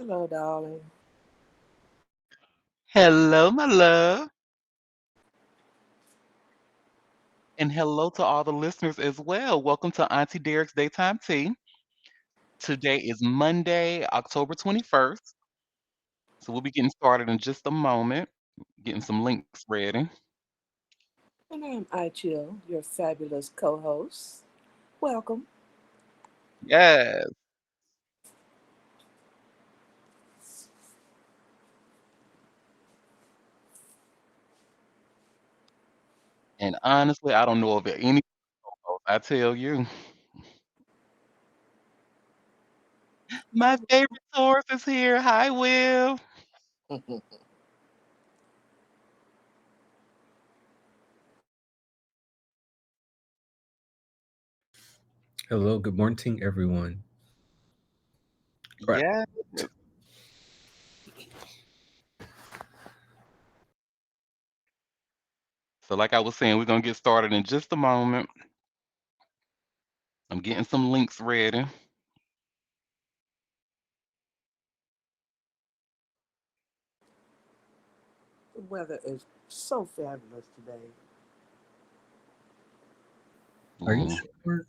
Hello, darling. Hello, my love, and hello to all the listeners as well. Welcome to Auntie Derek's Daytime Tea. Today is Monday, October 21st. So we'll be getting started in just a moment, getting some links ready. And I'm Ichill, your fabulous co host. Welcome. Yes. And honestly, I don't know of any. I tell you, my favorite source is here. Hi, Will. Hello, good morning, everyone. Right. Yes. So, like I was saying, we're gonna get started in just a moment. I'm getting some links ready. The weather is so fabulous today. Are you Mm. sure?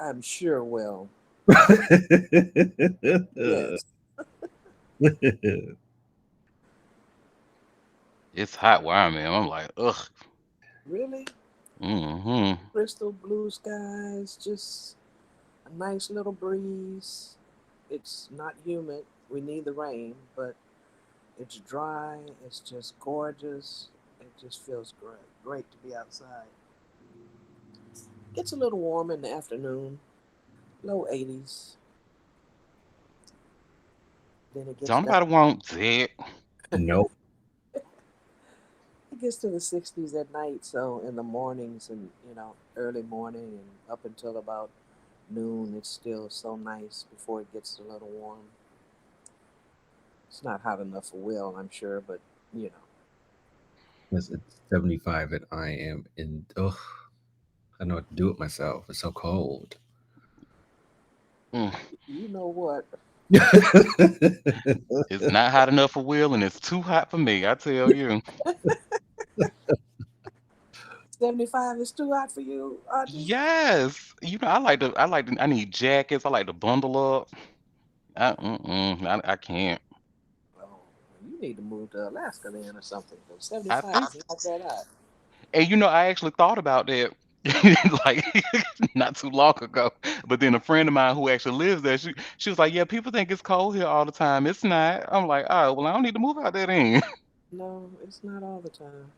I'm sure will. Yes. It's hot where I'm at. I'm like, ugh. Really? Hmm. Crystal blue skies, just a nice little breeze. It's not humid. We need the rain, but it's dry. It's just gorgeous. It just feels great. Great to be outside. Gets a little warm in the afternoon, low 80s. Then it gets Don't down. nobody want that. No. It gets to the 60s at night, so in the mornings and early morning and up until about noon, it's still so nice before it gets a little warm. It's not hot enough for Will, I'm sure, but you know, Yes, it's 75 and I am in. Ugh, I don't know what to do with myself. It's so cold. Mm. you know what? It's not hot enough for Will, and it's too hot for me. I tell you. 75 is too hot for you, Auntie? Yes, I need jackets. I like to bundle up. I can't. Oh, you need to move to Alaska then or something. 'Cause I 75 think, is not that hot. and I actually thought about that, like not too long ago. But then a friend of mine who actually lives there, she was like, "Yeah, people think it's cold here all the time. It's not." I'm like, "Oh, well, I don't need to move out there then." No, it's not all the time.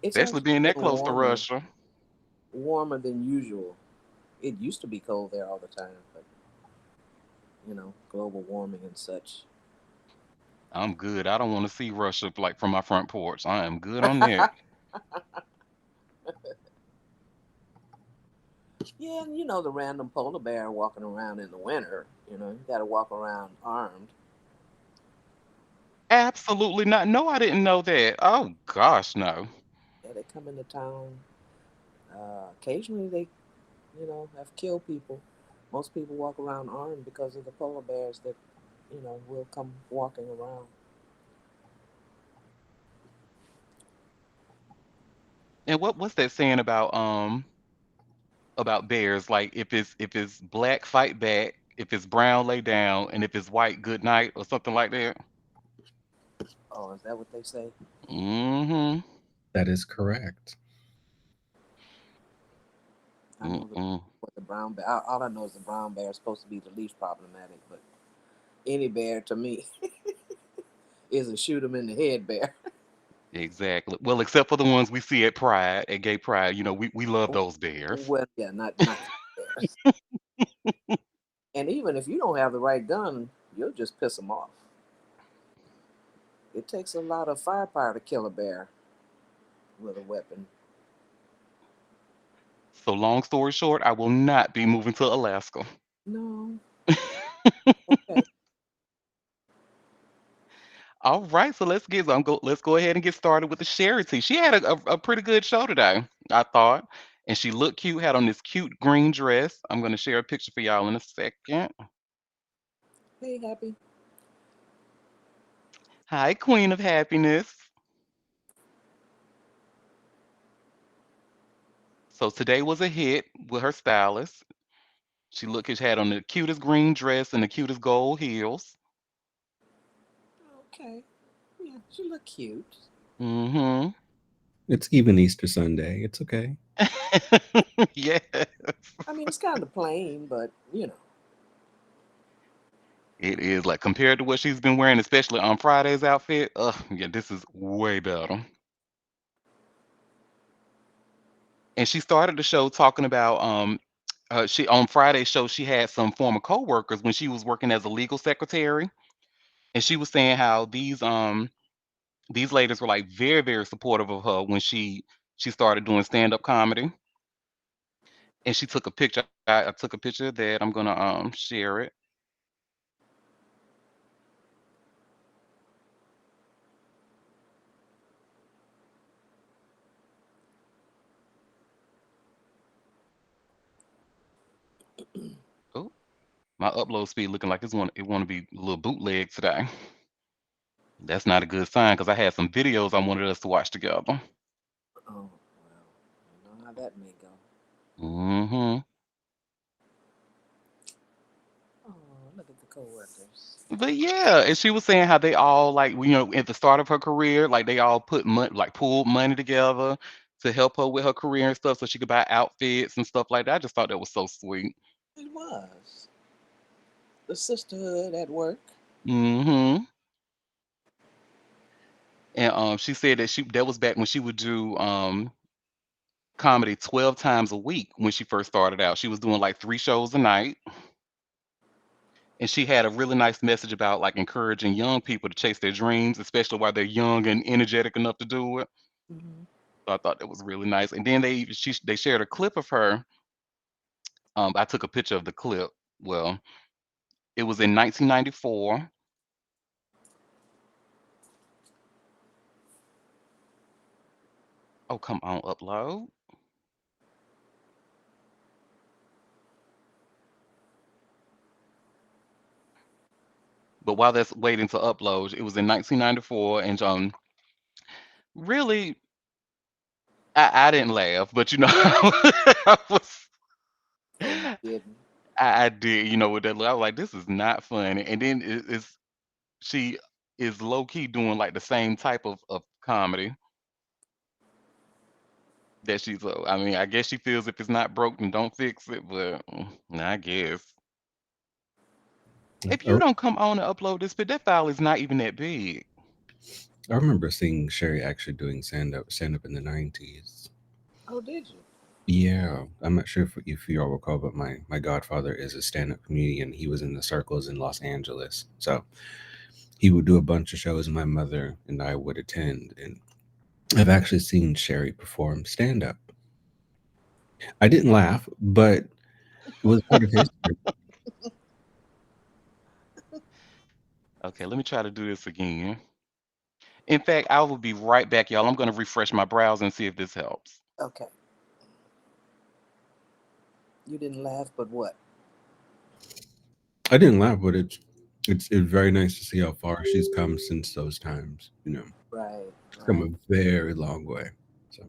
It's Especially actually being that been close to Russia. warmer than usual. It used to be cold there all the time, but global warming and such. I'm good. I don't want to see Russia like from my front porch. I am good on that. Yeah, and the random polar bear walking around in the winter. You got to walk around armed. Absolutely not. No, I didn't know that. Oh gosh, no. Yeah, they come into town. Occasionally, they have killed people. Most people walk around armed because of the polar bears that will come walking around. And what's that saying about bears? Like if it's black, fight back. If it's brown, lay down, and if it's white, good night, or something like that. Oh, is that what they say? Mm-hmm. That is correct. I know Mm-mm. what the brown bear. All I know is the brown bear is supposed to be the least problematic, but any bear to me is a shoot 'em in the head bear. Exactly. Well, except for the ones we see at Pride, at Gay Pride. We love those bears. Well, yeah, not the bears. And even if you don't have the right gun, you'll just piss them off. It takes a lot of firepower to kill a bear with a weapon. So long story short, I will not be moving to Alaska. No, okay. All right, so let's go ahead and get started with the charity. She had a pretty good show today, I thought. And she looked cute, had on this cute green dress. I'm gonna share a picture for y'all in a second. Hey, happy. Hi, Queen of Happiness. So today was a hit with her stylist. She had on the cutest green dress and the cutest gold heels. Okay. Yeah, she look cute. Mm-hmm. It's even Easter Sunday. It's okay. Yes. I mean, it's kind of plain, but It is like compared to what she's been wearing, especially on Friday's outfit. Yeah, this is way better. And she started the show talking about she on Friday's show she had some former coworkers when she was working as a legal secretary, and she was saying how these ladies were like very very supportive of her when she started doing stand up comedy, and she took a picture. I took a picture of that. I'm gonna share it. Oh, my upload speed looking like it want to be a little bootleg today. That's not a good sign because I had some videos I wanted us to watch together. oh well, you know how that may go. Hmm. Oh, look at the coworkers. But yeah, and she was saying how they all like at the start of her career, like they all put money, like pooled money together to help her with her career and stuff, so she could buy outfits and stuff like that. I just thought that was so sweet. It was the sisterhood at work. Hmm. And she said that was back when she would do comedy 12 times a week when she first started out. She was doing like 3 shows a night, and she had a really nice message about like encouraging young people to chase their dreams, especially while they're young and energetic enough to do it. Hmm. So I thought that was really nice. And then they shared a clip of her. I took a picture of the clip. Well, it was in 1994. Oh, come on, upload. But while that's waiting to upload, it was in 1994, and really, I didn't laugh, but I was, Oh, you didn't. I did, with that look. I was like, this is not funny. And then she is low key doing like the same type of comedy that she's. I mean, I guess she feels if it's not broke, then don't fix it. But I guess if I, you don't come on and upload this, but that file is not even that big. I remember seeing Sherry actually doing stand up in the 90s. Oh, did you? Yeah, I'm not sure if you all recall, but my godfather is a stand up comedian. He was in the circles in Los Angeles. So he would do a bunch of shows, and my mother and I would attend. And I've actually seen Sherry perform stand up. I didn't laugh, but it was part of history. Okay, let me try to do this again. In fact, I will be right back, y'all. I'm going to refresh my browser and see if this helps. Okay. You didn't laugh, but what? I didn't laugh, but it's very nice to see how far she's come since those times. Right, She's come right. a very long way. So,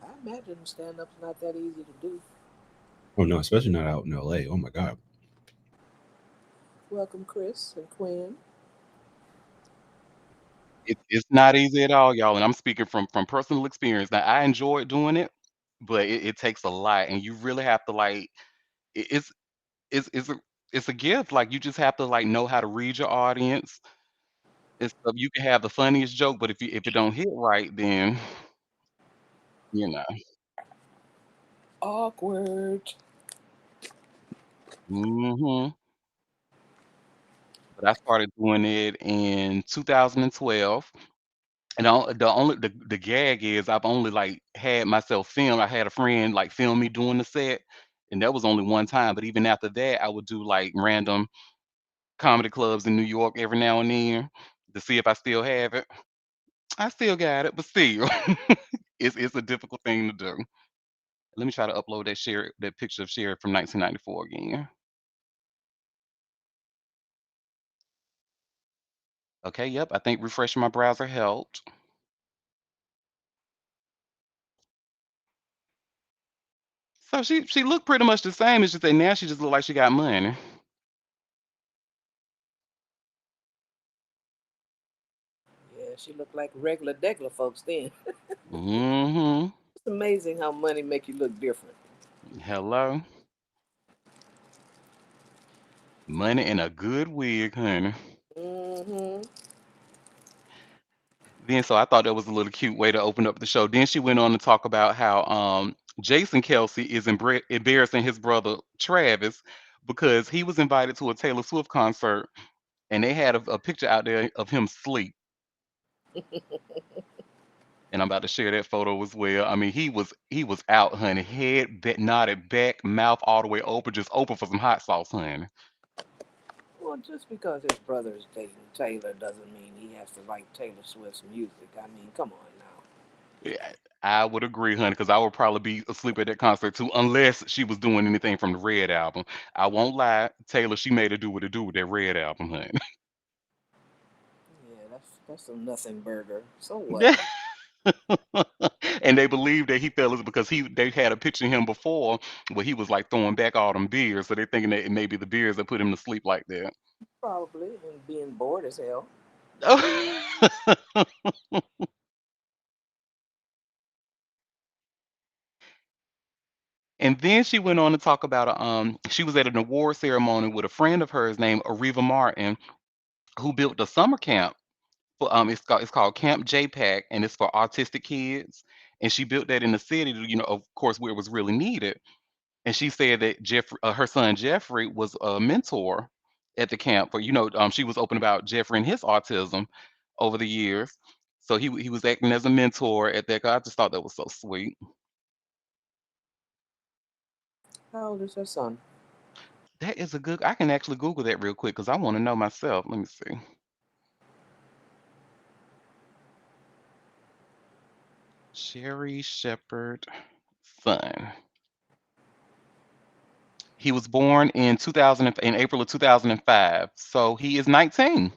I imagine stand up's not that easy to do. oh no, especially not out in LA. Oh my God. Welcome, Chris and Quinn. It's not easy at all, y'all. And I'm speaking from personal experience. Now, I enjoy doing it, but it takes a lot, and you really have to like. It's it's a gift. Like you just have to like know how to read your audience and stuff. You can have the funniest joke, but if it don't hit right, then you know. Awkward. Hmm. But I started doing it in 2012. And the gag is I've only like had myself film. I had a friend like film me doing the set, and that was only one time. But even after that, I would do like random comedy clubs in New York every now and then to see if I still have it. I still got it, but still, it's a difficult thing to do. Let me try to upload that picture of Sherry from 1994 again. Okay, yep. I think refreshing my browser helped. So she looked pretty much the same. It's just that now she just look like she got money. Yeah, she looked like regular degular folks then. Mm-hmm. It's amazing how money make you look different. Hello. Money and a good wig, honey. Mm-hmm. Then so I thought that was a little cute way to open up the show. Then she went on to talk about how Jason Kelsey is embarrassing his brother Travis because he was invited to a Taylor Swift concert and they had a picture out there of him asleep. And I'm about to share that photo as well. I mean, he was out, honey, head nodded back, mouth all the way open, just open for some hot sauce, honey. Well, just because his brother is dating Taylor doesn't mean he has to like Taylor Swift's music. I mean, come on now. Yeah, I would agree, honey, because I would probably be asleep at that concert too, unless she was doing anything from the Red album. I won't lie, Taylor, she made it do what it do with that Red album, honey. Yeah, that's a nothing burger. So what? Yeah. And they believe that he fell is because they had a picture of him before where he was like throwing back all them beers, so they're thinking that it may be the beers that put him to sleep like that. Probably, and being bored as hell. And then she went on to talk about she was at an award ceremony with a friend of hers named Ariva Martin, who built a summer camp. For, it's called Camp JPAC, and it's for autistic kids. And she built that in the city, of course, where it was really needed. And she said that her son Jeffrey, was a mentor at the camp. For she was open about Jeffrey and his autism over the years. So he was acting as a mentor at that. I just thought that was so sweet. How old is her son? That is a good. I can actually Google that real quick because I want to know myself. Let me see. Sherry Shepherd son. He was born in 2000 in April of 2005. So he is 19.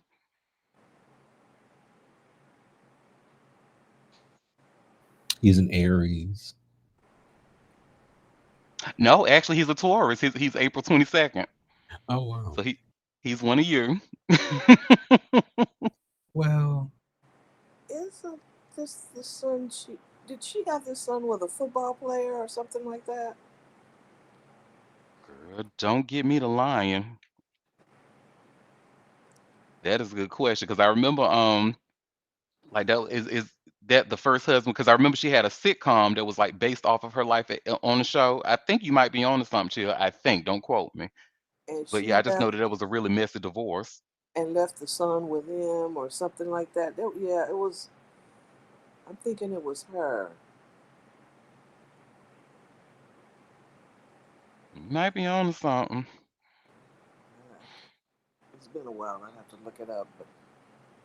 He's an Aries. No, actually he's a Taurus. He's April 22nd. Oh wow. So he's one of you. Well, Isn't this the son she did she have this son with a football player or something like that? Girl, don't get me to lying. That is a good question because I remember like that is that the first husband, because I remember she had a sitcom that was like based off of her life on the show. I think you might be on to something, Chill. I think. Don't quote me. And But yeah, she I just know left that was a really messy divorce. and left the son with him or something like that. Yeah, it was. I'm thinking it was her. You might be on to something. Uh, It's been a while. I have to look it up, but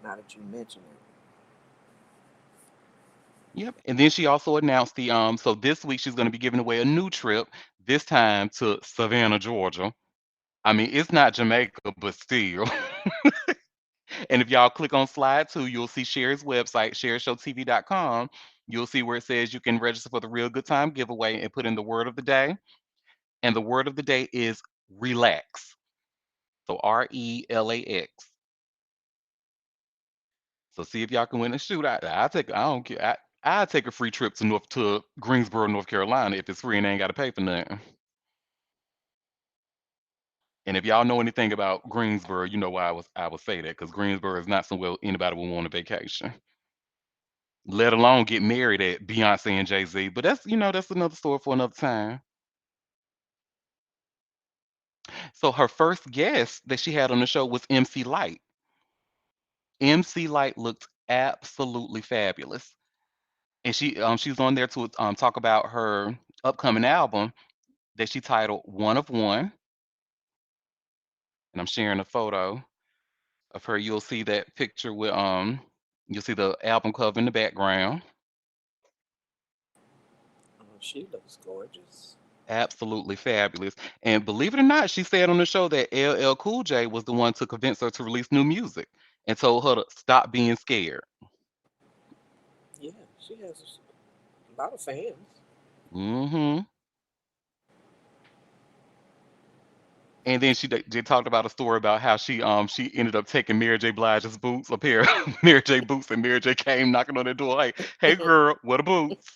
now that you mention it, Yep. And then she also announced so this week she's gonna be giving away a new trip, this time to Savannah, Georgia. I mean, it's not Jamaica, but still. And if y'all click on slide two, you'll see Sherry's website, sherryshowtv.com. You'll see where it says you can register for the Real Good Time giveaway and put in the word of the day. And the word of the day is relax. So RELAX. So see if y'all can win a shootout. I don't care. I'll take a free trip to Greensboro, North Carolina if it's free and I ain't gotta pay for nothing. And if y'all know anything about Greensboro, you know why I would say that, because Greensboro is not somewhere anybody would want a vacation, let alone get married at Beyonce and Jay-Z. But that's another story for another time. So her first guest that she had on the show was MC Light. MC Light looked absolutely fabulous. And she was on there to talk about her upcoming album that she titled One of One. And I'm sharing a photo of her. You'll see that picture with you'll see the album cover in the background. oh, she looks gorgeous. Absolutely fabulous. And believe it or not, she said on the show that LL Cool J was the one to convince her to release new music. and told her to stop being scared. Yeah, she has a lot of fans. Hmm. And then they talked about a story about how she ended up taking Mary J. Blige's boots, a pair of Mary J. boots, and Mary J. came knocking on the door like, "Hey girl, what are boots?"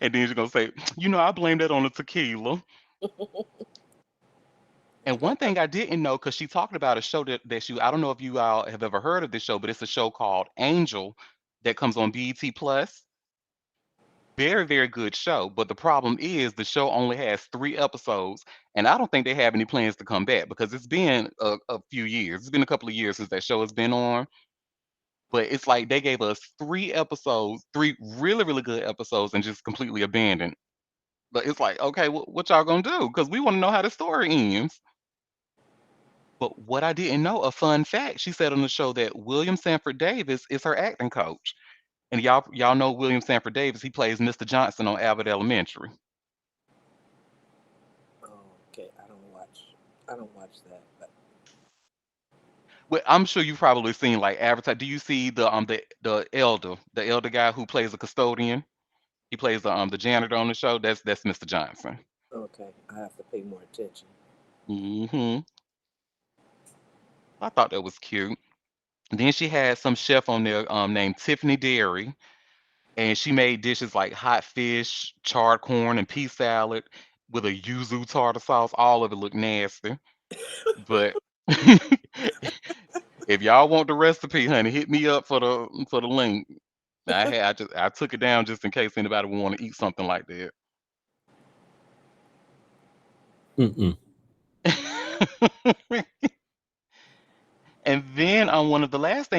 And then she's gonna say, I blame that on the tequila. And one thing I didn't know, because she talked about a show that I don't know if you all have ever heard of this show, but it's a show called Angel that comes on BET Plus. Very, very good show. But the problem is the show only has 3 episodes. And I don't think they have any plans to come back because it's been a few years. It's been a couple of years since that show has been on. But it's like they gave us 3 episodes, 3 really, good episodes, and just completely abandoned. But it's like, okay, what y'all gonna do? Because we want to know how the story ends. But what I didn't know, a fun fact, she said on the show that William Sanford Davis is her acting coach. And y'all know William Sanford Davis, he plays Mr. Johnson on Abbott Elementary. Oh, okay. I don't watch that, but Well, I'm sure you've probably seen like advertise. Do you see the elder guy who plays a custodian? He plays the janitor on the show. That's Mr. Johnson. okay. I have to pay more attention. Hmm. I thought that was cute. Then she had some chef on there named Tiffany Derry, and she made dishes like hot fish, charred corn, and pea salad with a yuzu tartar sauce. All of it looked nasty, but if y'all want the recipe, honey, hit me up for the link. I took it down just in case anybody would want to eat something like that. Mm-mm. And then on one of the last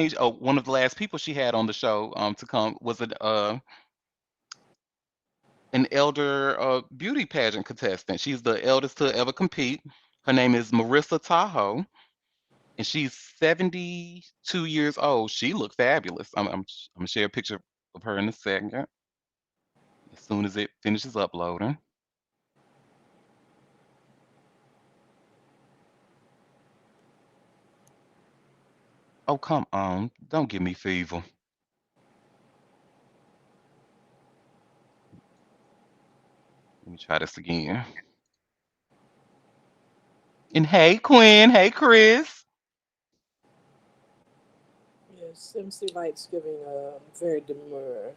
people she had on the show to come was an elder beauty pageant contestant. She's the eldest to ever compete. Her name is Marissa Tahoe, and she's 72 years old. She looked fabulous. I'm gonna share a picture of her in a second as soon as it finishes uploading. Oh, come on. Don't give me fever. Let me try this again. And hey, Quinn. Hey, Chris. Yes, MC Light's giving very demure.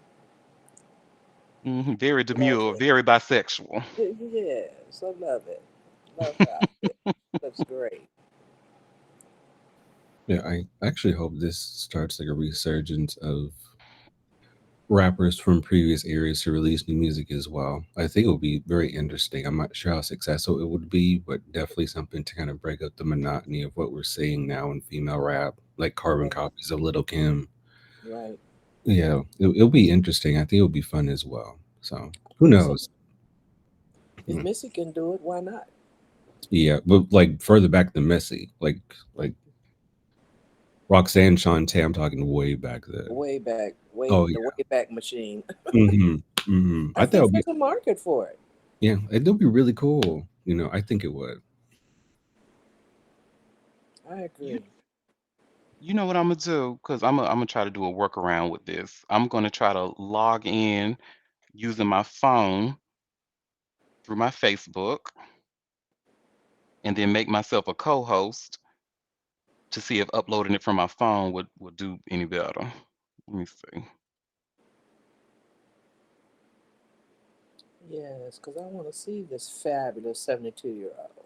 Very Love demure, it. very bisexual. Yes, I love it. Love her outfit. Looks great. Yeah, I actually hope this starts like a resurgence of rappers from previous eras to release new music as well. I think it would be very interesting. I'm not sure how successful it would be, but definitely something to kind of break up the monotony of what we're seeing now in female rap, like carbon Right, copies of Little Kim. right. Yeah, it'll be interesting. I think it'll be fun as well. So who I said, knows? if Mm. Missy can do it, why not? Yeah, but like further back than Messi, like Roxanne Shante, I'm talking way back then. Way back, Oh the yeah. way back machine. I I think it'll think be there's a market for it. yeah, it'll be really cool. I think it would. I You agree. you know what I'm gonna do? Because I'm gonna try to do a workaround with this. I'm gonna try to log in using my phone through my Facebook and then make myself a co-host to see if uploading it from my phone would do any better. Let me see. Yes, because I want to see this fabulous 72-year-old.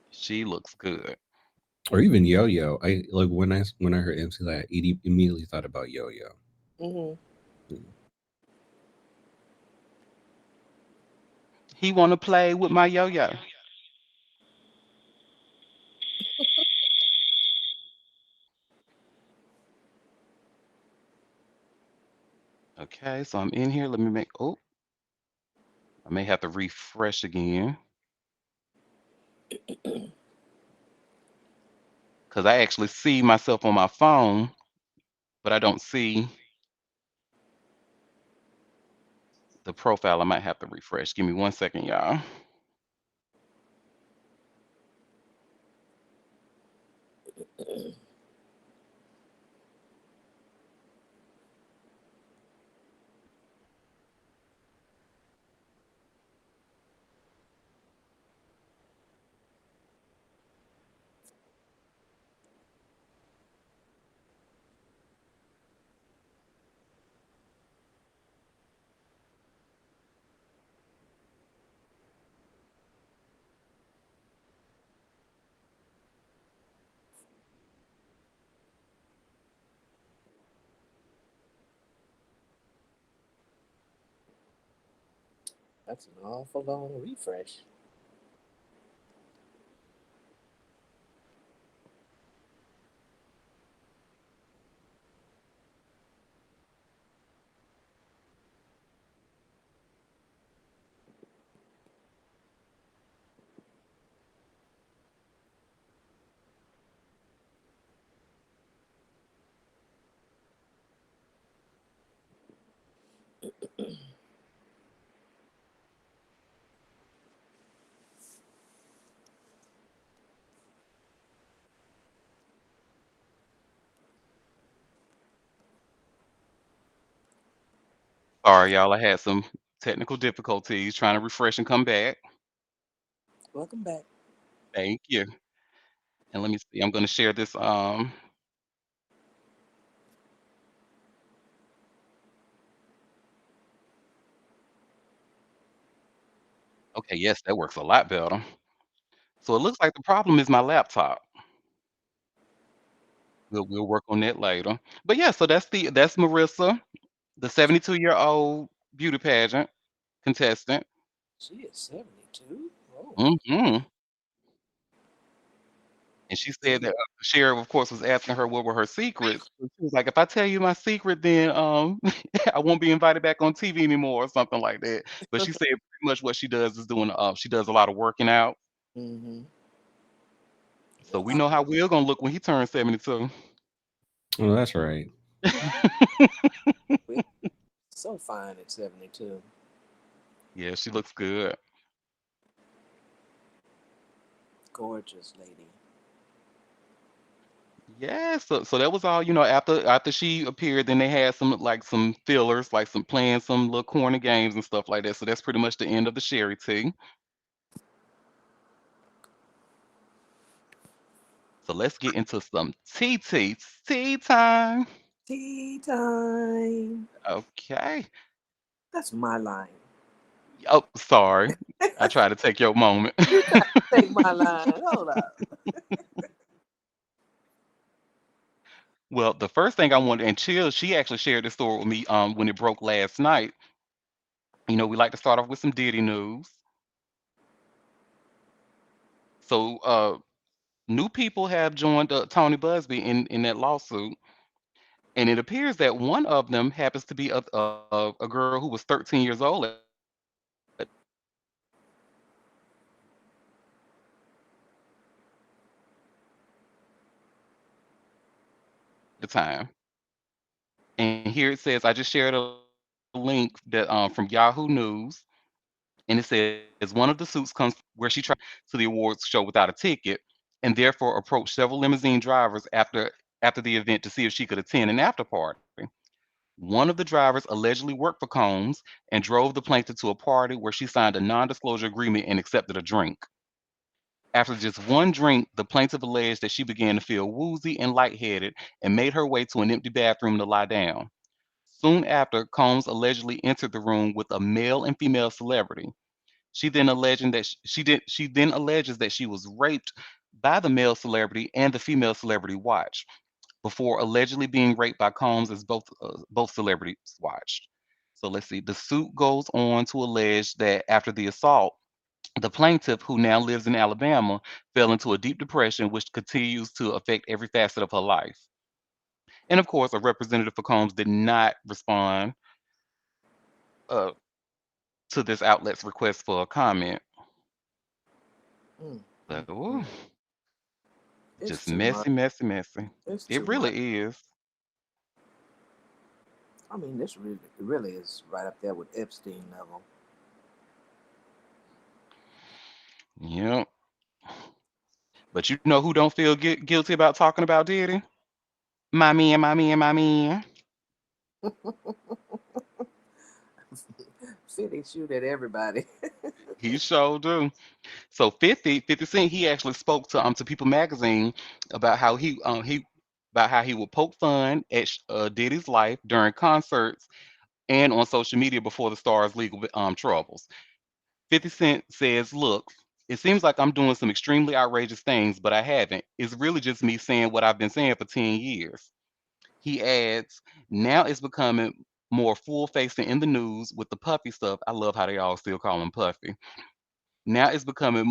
She looks good. Or even Yo Yo. I like when I heard MC Lat, immediately thought about Yo Yo. Mm-hmm. He wanna play with my yo-yo. Okay, so I'm in here. Let me make. Oh, I may have to refresh again because I actually see myself on my phone, but I don't see the profile. I might have to refresh. Give me 1 second, y'all. That's an awful long refresh. Sorry, y'all. I had some technical difficulties trying to refresh and come back. Welcome back. Thank you. And let me see. I'm going to share this. Okay, yes, that works a lot better. So it looks like the problem is my laptop. We'll work on that later. But yeah, so that's Marissa, the 72-year-old beauty pageant contestant. She is 72. Oh, Hmm. And she said that yeah. the sheriff, of course, was asking her what were her secrets. And she was like, "If I tell you my secret, then I won't be invited back on TV anymore," or something like that. But she said pretty much what she does is she does a lot of working out. Mm-hmm. So we Wow. know how Will gonna look when he turns 72. Well, that's right. We're so fine at 72. Yeah, she looks good. Gorgeous lady. Yeah, so that was all, after she appeared, then they had some fillers, like some playing some little corny games and stuff like that. So that's pretty much the end of the Sherry Tea. So let's get into some tea time. Tea time. Okay. That's my line. Oh, sorry. I tried to take your moment. You trying to take my line. Hold up. Well, the first thing I wanted, and Chill, she actually shared this story with me when it broke last night. We like to start off with some Diddy news. So new people have joined Tony Busby in that lawsuit. And it appears that one of them happens to be a girl who was 13 years old at the time. And here it says, I just shared a link that from Yahoo News, and it says one of the suits comes where she tried to get to the awards show without a ticket, and therefore approached several limousine drivers after the event to see if she could attend an after party. One of the drivers allegedly worked for Combs and drove the plaintiff to a party where she signed a non-disclosure agreement and accepted a drink. After just one drink, the plaintiff alleged that she began to feel woozy and lightheaded and made her way to an empty bathroom to lie down. Soon after, Combs allegedly entered the room with a male and female celebrity. She then alleging that she then alleges that she was raped by the male celebrity and the female celebrity watched before allegedly being raped by Combs as both celebrities watched. So let's see. The suit goes on to allege that after the assault, the plaintiff, who now lives in Alabama, fell into a deep depression which continues to affect every facet of her life. And of course, a representative for Combs did not respond uh, to this outlet's request for a comment. Mm, mm, But ooh, mm. It's just too much. messy, messy, messy. It's It too much. really is. I mean, this really is right up there with Epstein level. Yep. But you know who don't feel guilty about talking about Diddy? My man, my man, my man. 50 shoot at everybody. He sure do. So 50 Cent, he actually spoke to People Magazine about how he about how he would poke fun at Diddy's life during concerts and on social media before the star's legal troubles. 50 Cent says, "Look, it seems like I'm doing some extremely outrageous things, but I haven't. It's really just me saying what I've been saying for 10 years." He adds, "Now it's becoming more full facing in the news with the Puffy stuff." I love how they all still call him Puffy. Now it's becoming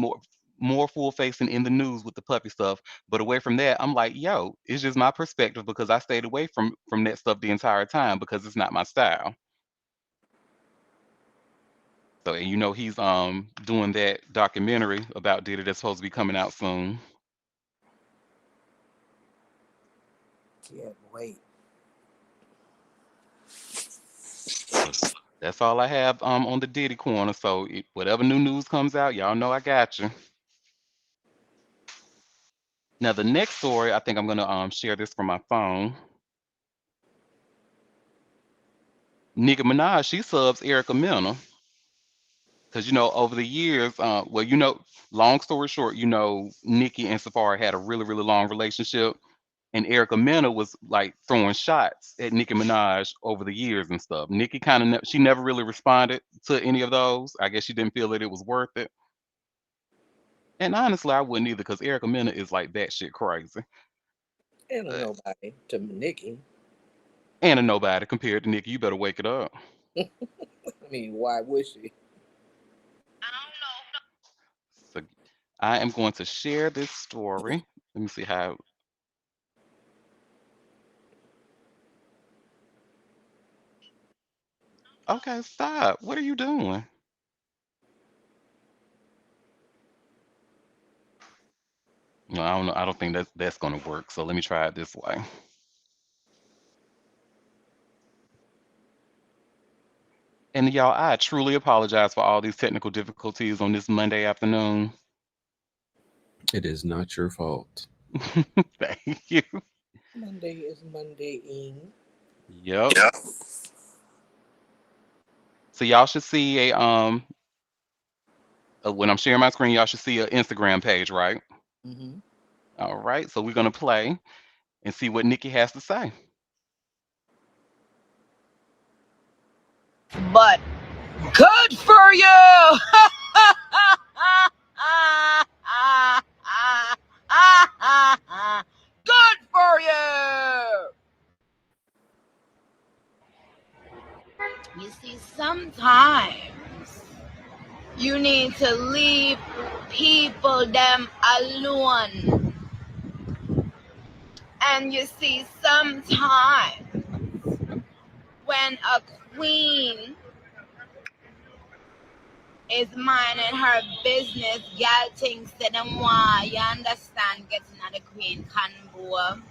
more full facing in the news with the Puffy stuff. But away from that, I'm like, yo, it's just my perspective because I stayed away from that stuff the entire time because it's not my style. So, and you know he's doing that documentary about Diddy that's supposed to be coming out soon. Can't wait. So that's all I have on the Diddy corner. So whatever new news comes out, y'all know I got you. Now the next story, I think I'm gonna share this from my phone. Nicki Minaj, she subs Erica Mena because you know over the years, well, you know, long story short, you know, Nicki and Safari had a really long relationship, and Erica Mena was like throwing shots at Nicki Minaj over the years and stuff. Nicki kind of she never really responded to any of those. I guess she didn't feel that it was worth it. And honestly, I wouldn't either because Erica Mena is like batshit crazy. And a But nobody to Nikki. and a nobody compared to Nicki, you better wake it up. I mean, why would she? So I am going to share this story. Let me see how. Okay, stop. What are you doing? No, I don't know. I don't think that's going to work. So let me try it this way. And y'all, I truly apologize for all these technical difficulties on this Monday afternoon. It is not your fault. Thank you. Monday is Monday-ing. Yep. Yeah. So y'all should see when I'm sharing my screen, y'all should see an Instagram page, right? Mm-hmm. All right. So we're gonna play and see what Nikki has to say. But good for you. Good for you. You see, sometimes you need to leave people them alone. And you see, sometimes when a queen is minding her business, y'all thinks that them why you understand getting at the queen convo.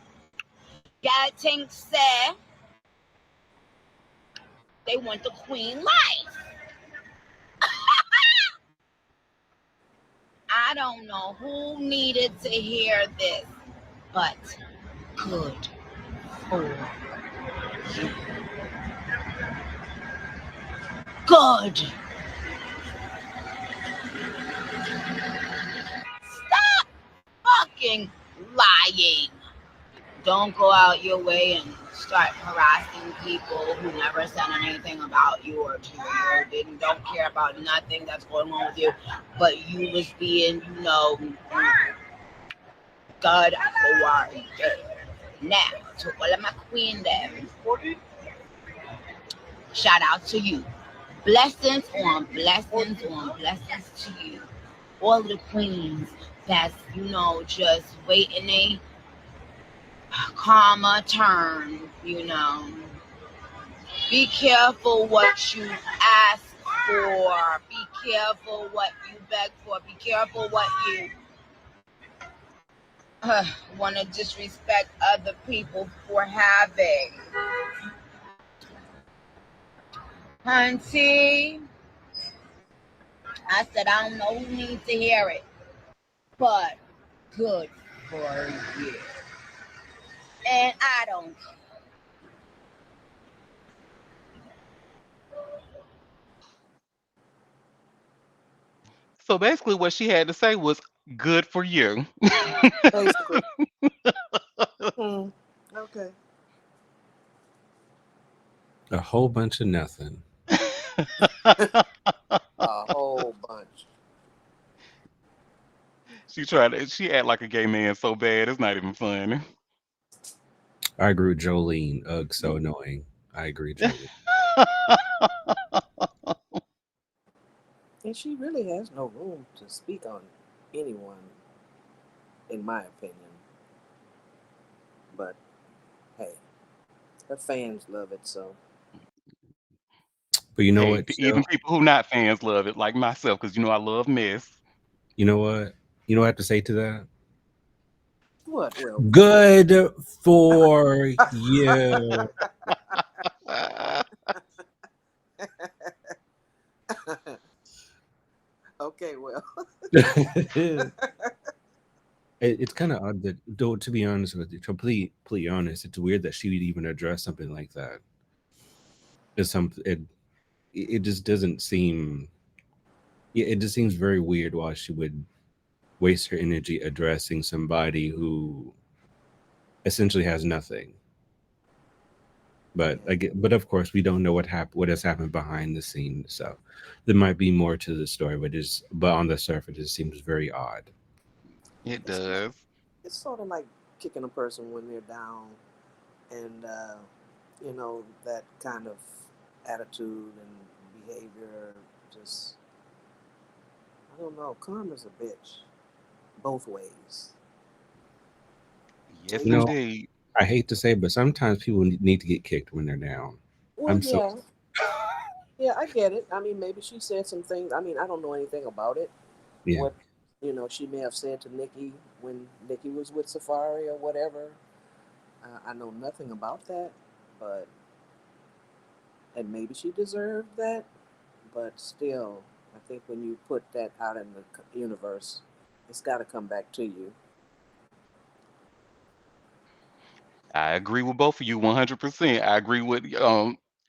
Y'all think say they want the queen life. I don't know who needed to hear this, but good for you. Good. Stop fucking lying. Don't go out your way and start harassing people who never said anything about you or to you, or don't care about nothing that's going on with you, but you was being, good for you. Now, to all of my queen there, shout out to you. Blessings on blessings on blessings to you. All the queens that's, just waiting a karma turn. Be careful what you ask for. Be careful what you beg for. Be careful what you want to disrespect other people for having. Auntie, I said I don't know who needs to hear it, but Good for you. And I don't. So basically, what she had to say was good for you. Basically. Hmm. Okay. A whole bunch of nothing. A whole bunch. She act like a gay man so bad, it's not even funny. I agree with Jolene. Ugh, so annoying. I agree, Jolene. And she really has no room to speak on anyone, in my opinion. But hey, her fans love it, so But you know Hey, what, even Joe? people who not fans love it, like myself, because I love mess. You know what? You know what I have to say to that? what? Well, what? Good for you. Okay, well, It's kind of odd that, though, to be honest with you, completely honest, it's weird that she would even address something like that. It just doesn't seem. Yeah, it just seems very weird why she would waste her energy addressing somebody who essentially has nothing. But yeah, but of course, we don't know what has happened behind the scenes. So there might be more to the story, but on the surface, it seems very odd. It it's like does. it's sort of like kicking a person when they're down, and that kind of attitude and behavior. Just I don't know. Karma's a bitch, both ways. Yes, You know, Maybe. indeed. I hate to say, but sometimes people need to get kicked when they're down. Well, I'm so yeah, yeah, I get it. I mean, maybe she said some things. I mean, I don't know anything about it. yeah. What she may have said to Nikki when Nikki was with Safari or whatever. I know nothing about that, but and maybe she deserved that, but still, I think when you put that out in the universe, it's got to come back to you. I agree with both of you 100%. I agree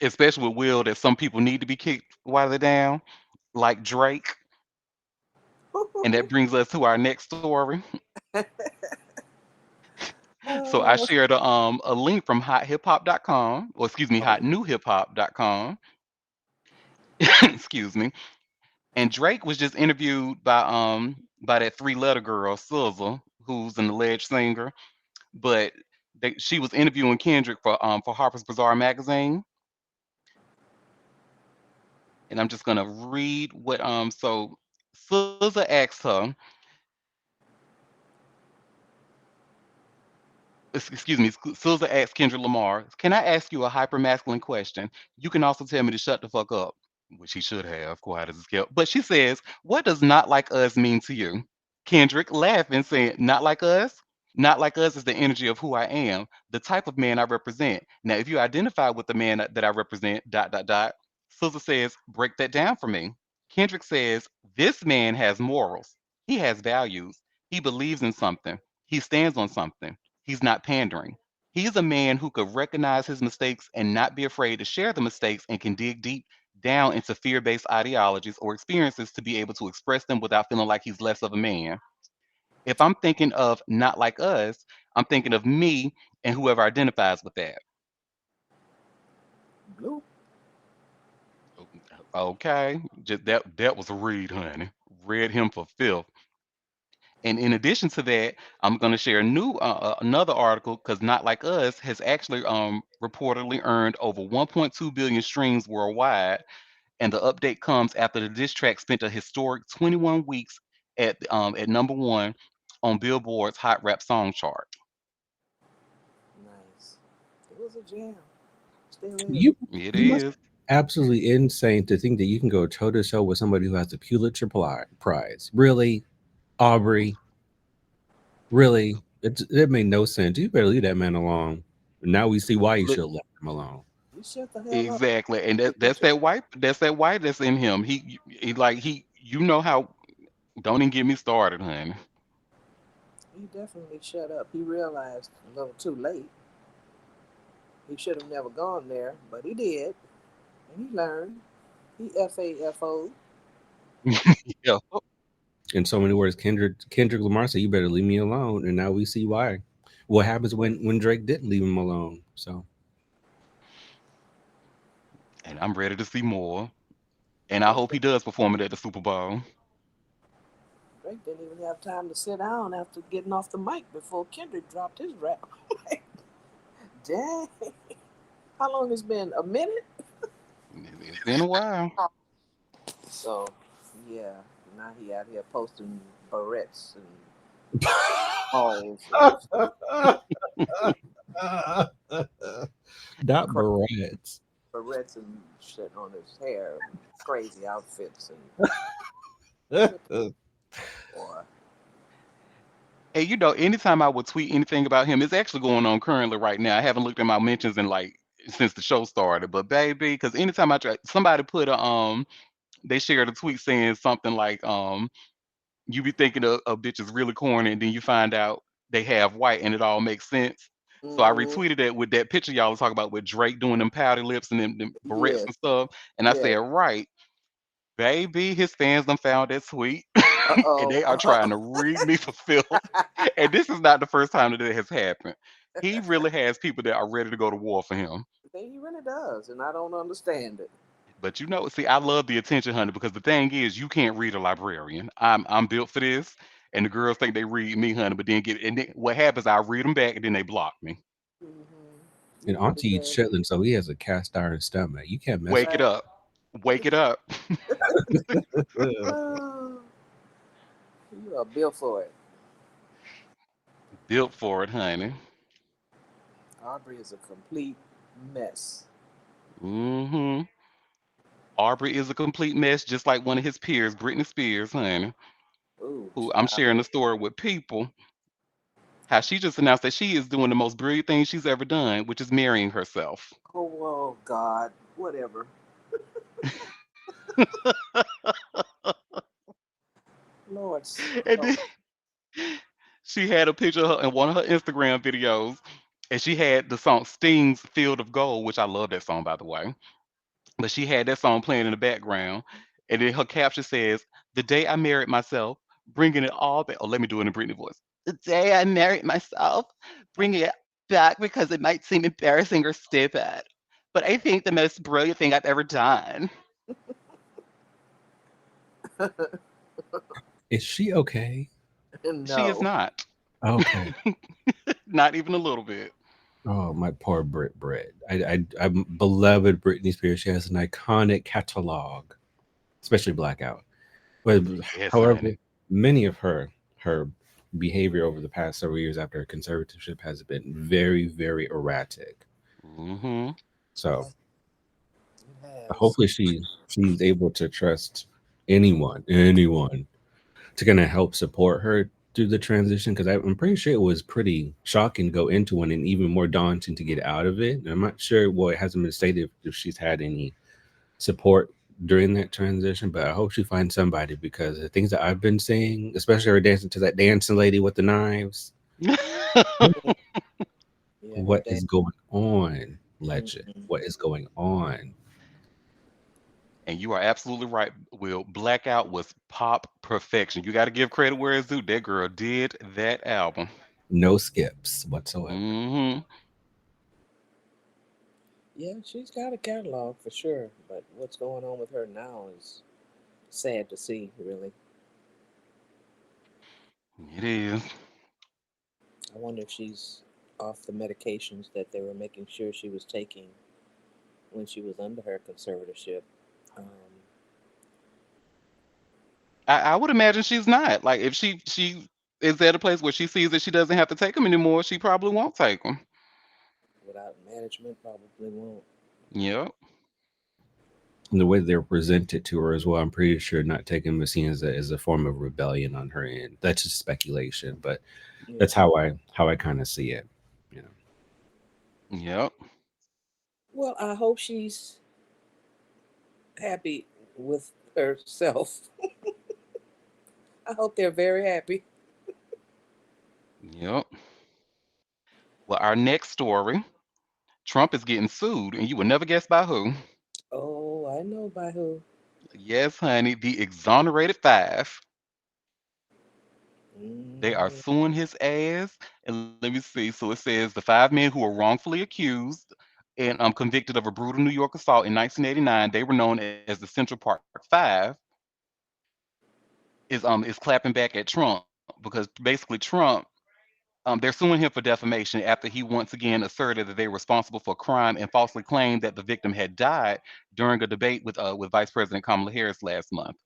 especially with Will, that some people need to be kicked while they're down, like Drake. And that brings us to our next story. So I uh, shared a link from hothiphop.com, or excuse me, oh, hotnewhiphop.com. Excuse me. And Drake was just interviewed by that three letter girl, SZA, who's an alleged singer. But she was interviewing Kendrick for Harper's Bazaar magazine. And I'm just gonna read what so SZA asked her, excuse me, SZA asked Kendrick Lamar, "Can I ask you a hyper masculine question? You can also tell me to shut the fuck up," which he should have, quiet as it's kept. But she says, "What does not like us mean to you?" Kendrick laughing, saying, "Not like us? Not like us is the energy of who I am, the type of man I represent. Now, if you identify with the man that I represent, dot, dot, dot." SZA says, "Break that down for me." Kendrick says, "This man has morals. He has values. He believes in something. He stands on something. He's not pandering. He's a man who could recognize his mistakes and not be afraid to share the mistakes and can dig deep down into fear based ideologies or experiences to be able to express them without feeling like he's less of a man. If I'm thinking of not like us, I'm thinking of me and whoever identifies with that." blue. Okay, just that was a read, honey. Read him for filth. And in addition to that, I'm going to share another article because Not Like Us has actually reportedly earned over 1.2 billion streams worldwide, and the update comes after the diss track spent a historic 21 weeks at number one on Billboard's Hot Rap Song chart. Nice. It was a jam. Still is. You It you must is. be absolutely insane to think that you can go toe to toe with somebody who has a Prize. Really, Aubrey? Really? It made no sense. You better leave that man alone. Now we see why you Look, should have left him alone. You shut the hell up. exactly, and that's that white that's in him. He like he you know how. Don't even get me started, honey. he definitely shut up. He realized a little too late. He should have never gone there, but he did, and he learned. He FAFO. Yeah. In so many words, Kendrick Lamar said, "You better leave me alone," and now we see why. What happens when Drake didn't leave him alone? So And I'm ready to see more. And I Yeah, hope he does perform it at the Super Bowl. Drake didn't even have time to sit down after getting off the mic before Kendrick dropped his rap. Dang. How long it's been? A minute? It's been a while. So, yeah. Now he out here posting barrettes and balls and not cra- barrettes. barrettes and shit on his hair and crazy outfits and good boy. And anytime I would tweet anything about him, it's actually going on currently right now. I haven't looked at my mentions in like since the show started, but baby, because anytime I try, somebody put they shared a tweet saying something like, you be thinking a bitch is really corny, and then you find out they have white, and it all makes sense. So I Mm-hmm. retweeted it with that picture y'all was talking about with Drake doing them pouty lips and them barrettes and Yes, stuff, and I yes. said, right, baby, his fans done found that tweet, Uh and oh. they are trying to read me for filth. And this is not the first time that it has happened. He really has people that are ready to go to war for him. He really does, and I don't understand it. But see, I love the attention hunter because the thing is, you can't read a librarian. I'm built for this, and the girls think they read me, honey. But what happens? I read them back, and then they block me. Mm-hmm. And You really Auntie eats can. chitlin, so he has a cast iron stomach. You can't mess Wake with it Right. up, wake it up. him. Oh, you are built for it. Built for it, honey. Aubrey is a complete mess. Hmm. Aubrey is a complete mess, just like one of his peers, Britney Spears, honey, Ooh, who I'm child. sharing the story with people. How she just announced that she is doing the most brilliant thing she's ever done, which is marrying herself. Oh, God. Whatever. Lord, And help. then she had a picture of her in one of her Instagram videos, and she had the song Sting's Field of Gold, which I love that song, by the way. But she had that song playing in the background. And then her caption says, "The day I married myself, bringing it all back." Oh, let me do it in a Britney voice. "The day I married myself, bringing it back because it might seem embarrassing or stupid. But I think the most brilliant thing I've ever done." Is she okay? She is No. not. Okay. Not even a little bit. Oh, my poor Brit. I'm beloved Britney Spears. She has an iconic catalog, especially Blackout. But Yes, however, honey. many of her behavior over the past several years after her conservatorship has been very, very erratic. Hmm. So It has. hopefully she's able to trust anyone to kind of help support her through the transition because I'm pretty sure it was pretty shocking to go into one and even more daunting to get out of it. And I'm not sure, well, it hasn't been stated if she's had any support during that transition, but I hope she finds somebody because the things that I've been seeing, especially her dancing to that dancing lady with the knives, Mm, yeah, her what dad. is going on, legend? Mm-mm. What is going on? And you are absolutely right, Will. Blackout was pop perfection. You got to give credit where it's due. That girl did that album. No skips whatsoever. Hmm. Yeah, she's got a catalog for sure, but what's going on with her now is sad to see, really. It is. I wonder if she's off the medications that they were making sure she was taking when she was under her conservatorship. Um, I would imagine she's not. Like if she is at a place where she sees that she doesn't have to take them anymore, she probably won't take them. Without management, probably won't. Yep. And the way they're presented to her as well, I'm pretty sure not taking them seen as a form of rebellion on her end. That's just speculation, but Yeah. that's how I kind of see it. You know, Yep. Well, I hope she's happy with herself. I hope they're very happy. Yep. Well, our next story, Trump is getting sued, and you would never guess by who. Oh, I know by who. Yes, honey, the exonerated five. They are Hmm. suing his ass. And let me see. So it says the five men who were wrongfully accused and convicted of a brutal New York assault in 1989. They were known as the Central Park Five. Is clapping back at Trump because basically Trump they're suing him for defamation after he once again asserted that they were responsible for a crime and falsely claimed that the victim had died during a debate with Vice President Kamala Harris last month.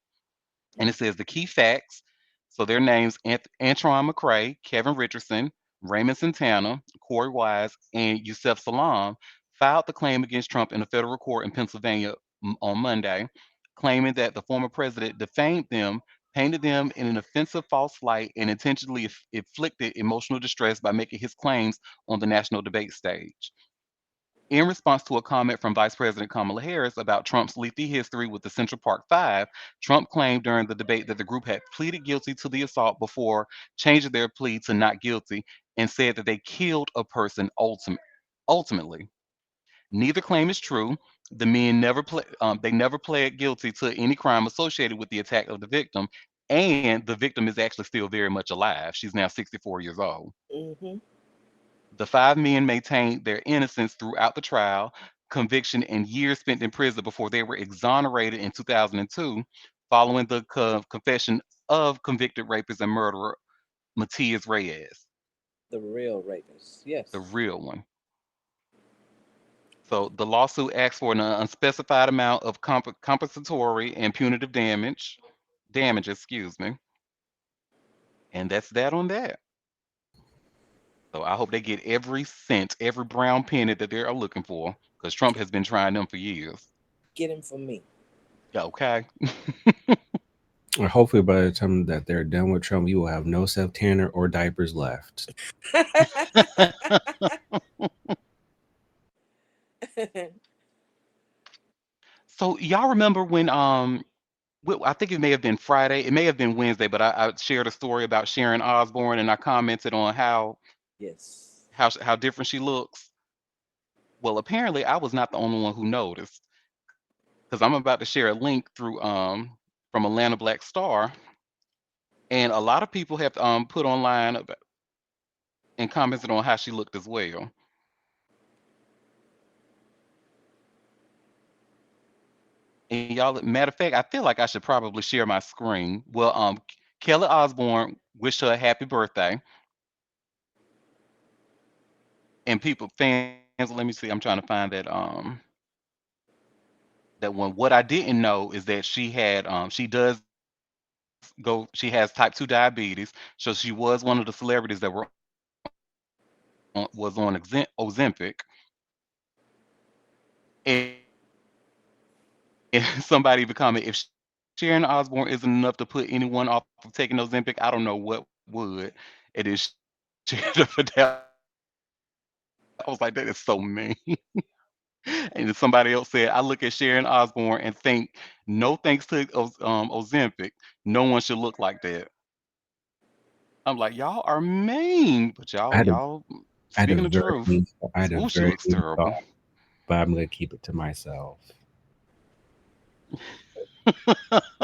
And it says the key facts. So their names: Antron McCray, Kevin Richardson, Raymond Santana, Corey Wise, and Yusef Salaam filed the claim against Trump in a federal court in Pennsylvania on Monday, claiming that the former president defamed them, painted them in an offensive false light, and intentionally inflicted emotional distress by making his claims on the national debate stage. In response to a comment from Vice President Kamala Harris about Trump's lengthy history with the Central Park Five, Trump claimed during the debate that the group had pleaded guilty to the assault before changing their plea to not guilty and said that they killed a person ultimately. Neither claim is true. The men they never pled guilty to any crime associated with the attack of the victim, and the victim is actually still very much alive. She's now 64 years old. Hmm. The five men maintained their innocence throughout the trial, conviction, and years spent in prison before they were exonerated in 2002 following the confession of convicted rapist and murderer Matias Reyes, The real rapist. the Yes. real one. So the lawsuit asks for an unspecified amount of compensatory and punitive damages, excuse me, and that's that on that. So I hope they get every cent, every brown penny that they are looking for, because Trump Get, has been trying them for years. get him for me. Okay. Or hopefully, by the time that they're done with Trump, you will have no self tanner or diapers left. So y'all remember when I think it may have been Friday, it may have been Wednesday, but I shared a story about Sharon Osbourne and I commented on Yes. how different she looks. Well, apparently I was not the only one who noticed because I'm about to share a link through from Atlanta Black Star, and a lot of people have put online and commented on how she looked as well. And y'all, matter of fact, I feel like I should probably share my screen. Well, Kelly Osbourne wished her a happy birthday, and people, fans, let me see. I'm trying to find that one. What I didn't know is that she has type 2 diabetes, so she was one of the celebrities that was on Ozempic, and somebody even commented, if Sharon Osbourne isn't enough to put anyone off of taking Ozempic, I don't know what would. And then shared the fidelity. I was like, that is so mean. And then somebody else said, I look at Sharon Osbourne and think, no thanks to Ozempic, no one should look like that. I'm like, y'all are mean, but I had a I had speaking a the very truth. mean, I had a Ooh, she very looks mean terrible. thought, but I'm gonna keep it to myself.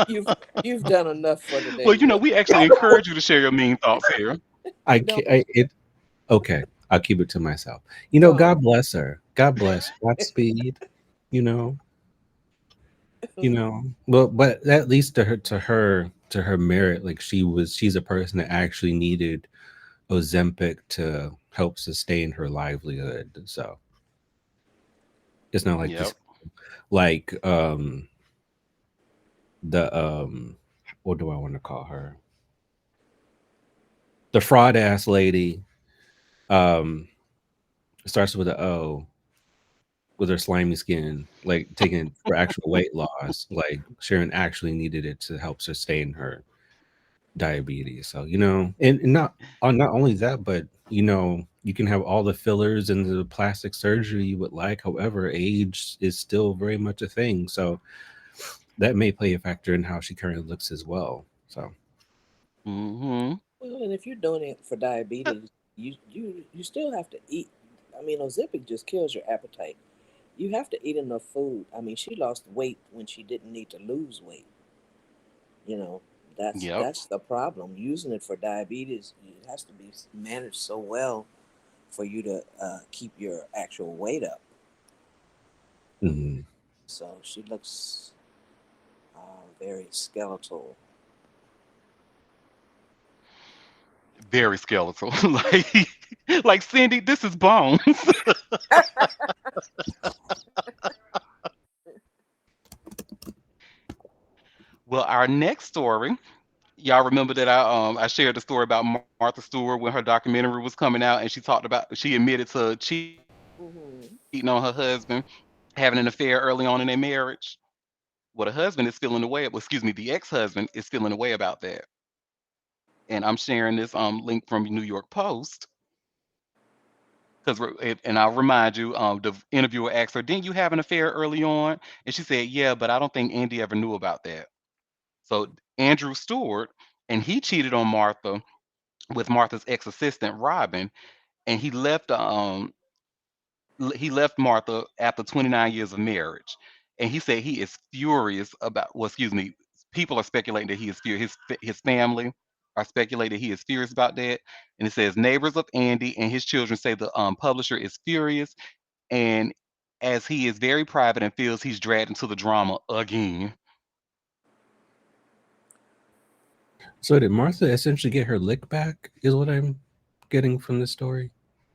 You've you've done enough for Well, today. we actually encourage you to share your mean thoughts here. I Don't can't. It okay. I'll keep it to myself. go. God bless her. God bless. Godspeed. You know. Well, but at least to her merit, like she's a person that actually needed Ozempic to help sustain her livelihood. So it's not like Yep. this, like the what do I want to call her? The fraud ass lady. Um, starts with a O, with her slimy skin, like taking it for actual weight loss. Like Sharon actually needed it to help sustain her diabetes. So and not only that, but you can have all the fillers and the plastic surgery you would like. However, age is still very much a thing. So that may play a factor in how she currently looks as well. So Mm-hmm. Well, and if you're doing it for diabetes, you still have to eat. I mean, Ozempic just kills your appetite. You have to eat enough food. I mean, she lost weight when she didn't need to lose weight. You know, Yep. that's the problem. Using it for diabetes, it has to be managed so well for you to keep your actual weight up. Mhm. So she looks very skeletal. Very skeletal. like Cindy, this is bones. Well, our next story, y'all remember that I shared the story about Martha Stewart when her documentary was coming out, and she admitted to cheating on her husband, Hmm. having an affair early on in their marriage. Well, the husband is feeling away. Well, excuse me, the ex-husband is feeling away about that. And I'm sharing this link from New York Post because, and I'll remind you, the interviewer asked her, "Didn't you have an affair early on?" And she said, "Yeah, but I don't think Andy ever knew about that." So Andrew Stewart, and he cheated on Martha with Martha's ex-assistant Robin, and he left Martha after 29 years of marriage. And he said he is furious about, well, excuse me, people are speculating that he is furious. His family are speculating he is furious about that. And it says neighbors of Andy and his children say the publisher is furious, and as he is very private and feels he's dragged into the drama again. So did Martha essentially get her lick back? Is what I'm getting from this story.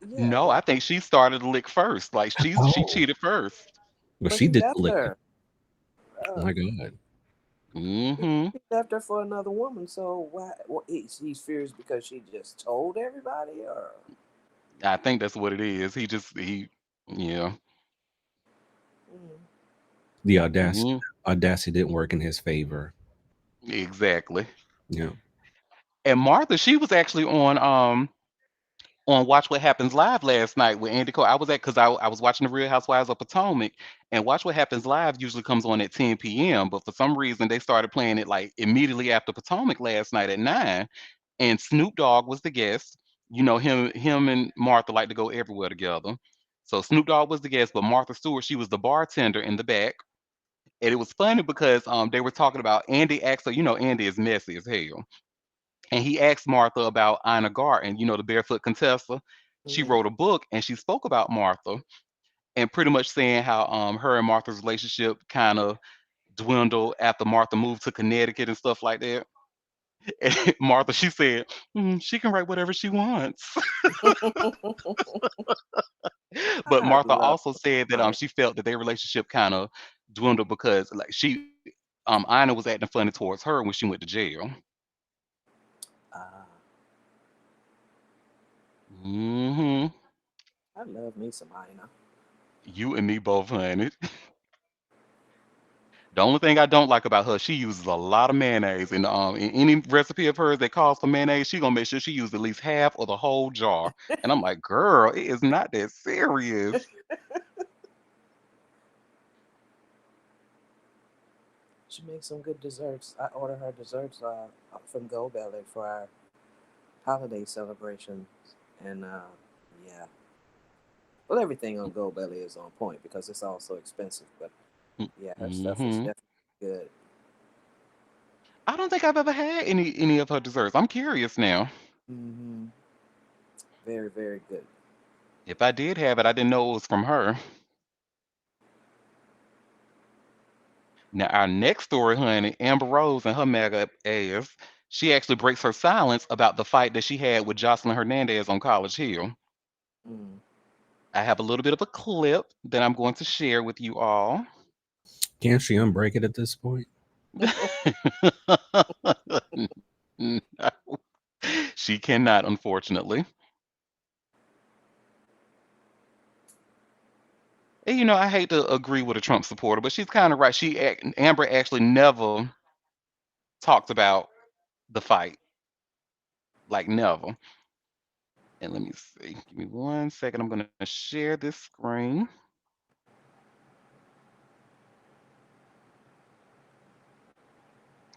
Yeah, No, I think she started to lick first. Like she Oh, cheated first. well, but she he did the left licking. her. Oh Uh, my God. Hmm. he left her for another woman. So why? He's furious because she just told everybody, or I think that's what it is. Yeah. mm, The audacity, Hmm. audacity didn't work in his favor. Exactly. Yeah. And Martha, she was actually on Watch What Happens Live last night with Andy Cole. I was at because I was watching the Real Housewives of Potomac, and Watch What Happens Live usually comes on at 10 p.m. But for some reason they started playing it like immediately after Potomac last night at 9. And Snoop Dogg was the guest. You know him and Martha like to go everywhere together. So Snoop Dogg was the guest, but Martha Stewart, she was the bartender in the back. And it was funny because they were talking about Andy asked her, Andy is messy as hell. And he asked Martha about Ina Garten, the barefoot contessa. She mm, wrote a book and she spoke about Martha and pretty much saying how her and Martha's relationship kind of dwindled after Martha moved to Connecticut and stuff like that. And Martha, she said, she can write whatever she wants. But I Martha love also said that Martha. she felt that their relationship kind of dwindled because like Ina was acting funny towards her when she went to jail. Uh, Hmm. I love me some Ina. You and me both, honey. The only thing I don't like about her, she uses a lot of mayonnaise. And in any recipe of hers that calls for mayonnaise, she gonna make sure she uses at least half or the whole jar. And I'm like, girl, it is not that serious. She makes some good desserts. I order her desserts from Go Belly for our holiday celebrations, and yeah, well, everything on Go Belly is on point because it's all so expensive. But yeah, her stuff is Hmm. definitely good. I don't think I've ever had any of her desserts. I'm curious now. Hmm. Very, very good. If I did have it, I didn't know it was from her. Now our next story, honey, Amber Rose and her mega ass. She actually breaks her silence about the fight that she had with Jocelyn Hernandez on College Hill. Mm. I have a little bit of a clip that I'm going to share with you all. Can't she unbreak it at this point? No, she cannot, unfortunately. And I hate to agree with a Trump supporter, but she's kind of right. Amber actually never talked about the fight, like never. And let me see. Give me 1 second. I'm gonna share this screen.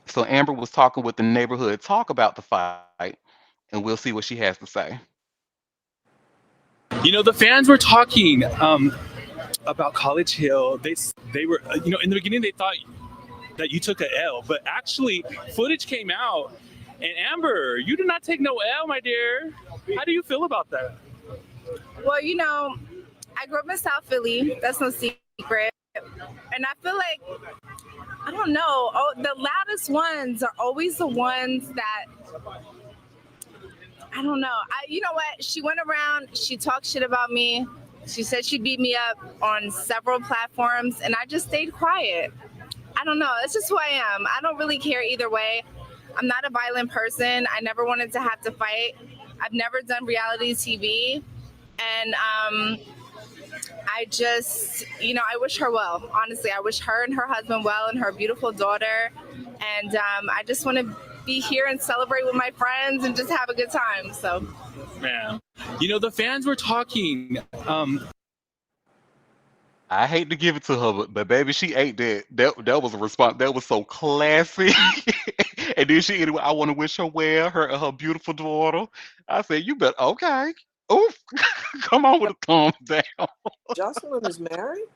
So Amber was talking with the neighborhood talk about the fight, and we'll see what she has to say. The fans were talking about College Hill. They were, in the beginning they thought that you took a L, but actually footage came out. And Amber, you did not take no L, my dear. How do you feel about that? Well, I grew up in South Philly. That's no secret. And I feel like, I don't know, the loudest ones are always the ones that, I don't know. You know what? She went around, she talked shit about me. She said she'd beat me up on several platforms, and I just stayed quiet. I don't know. It's just who I am. I don't really care either way. I'm not a violent person. I never wanted to have to fight. I've never done reality TV. And I just, I wish her well. Honestly, I wish her and her husband well and her beautiful daughter. And I just want to be here and celebrate with my friends and just have a good time. So, man, the fans were talking. I hate to give it to her, but baby, she ate that. That was a response. That was so classy. And then she anyway, I want to wish her well, her and her beautiful daughter. I said, you better okay. Oof, come on with a thumbs down. Jocelyn is married?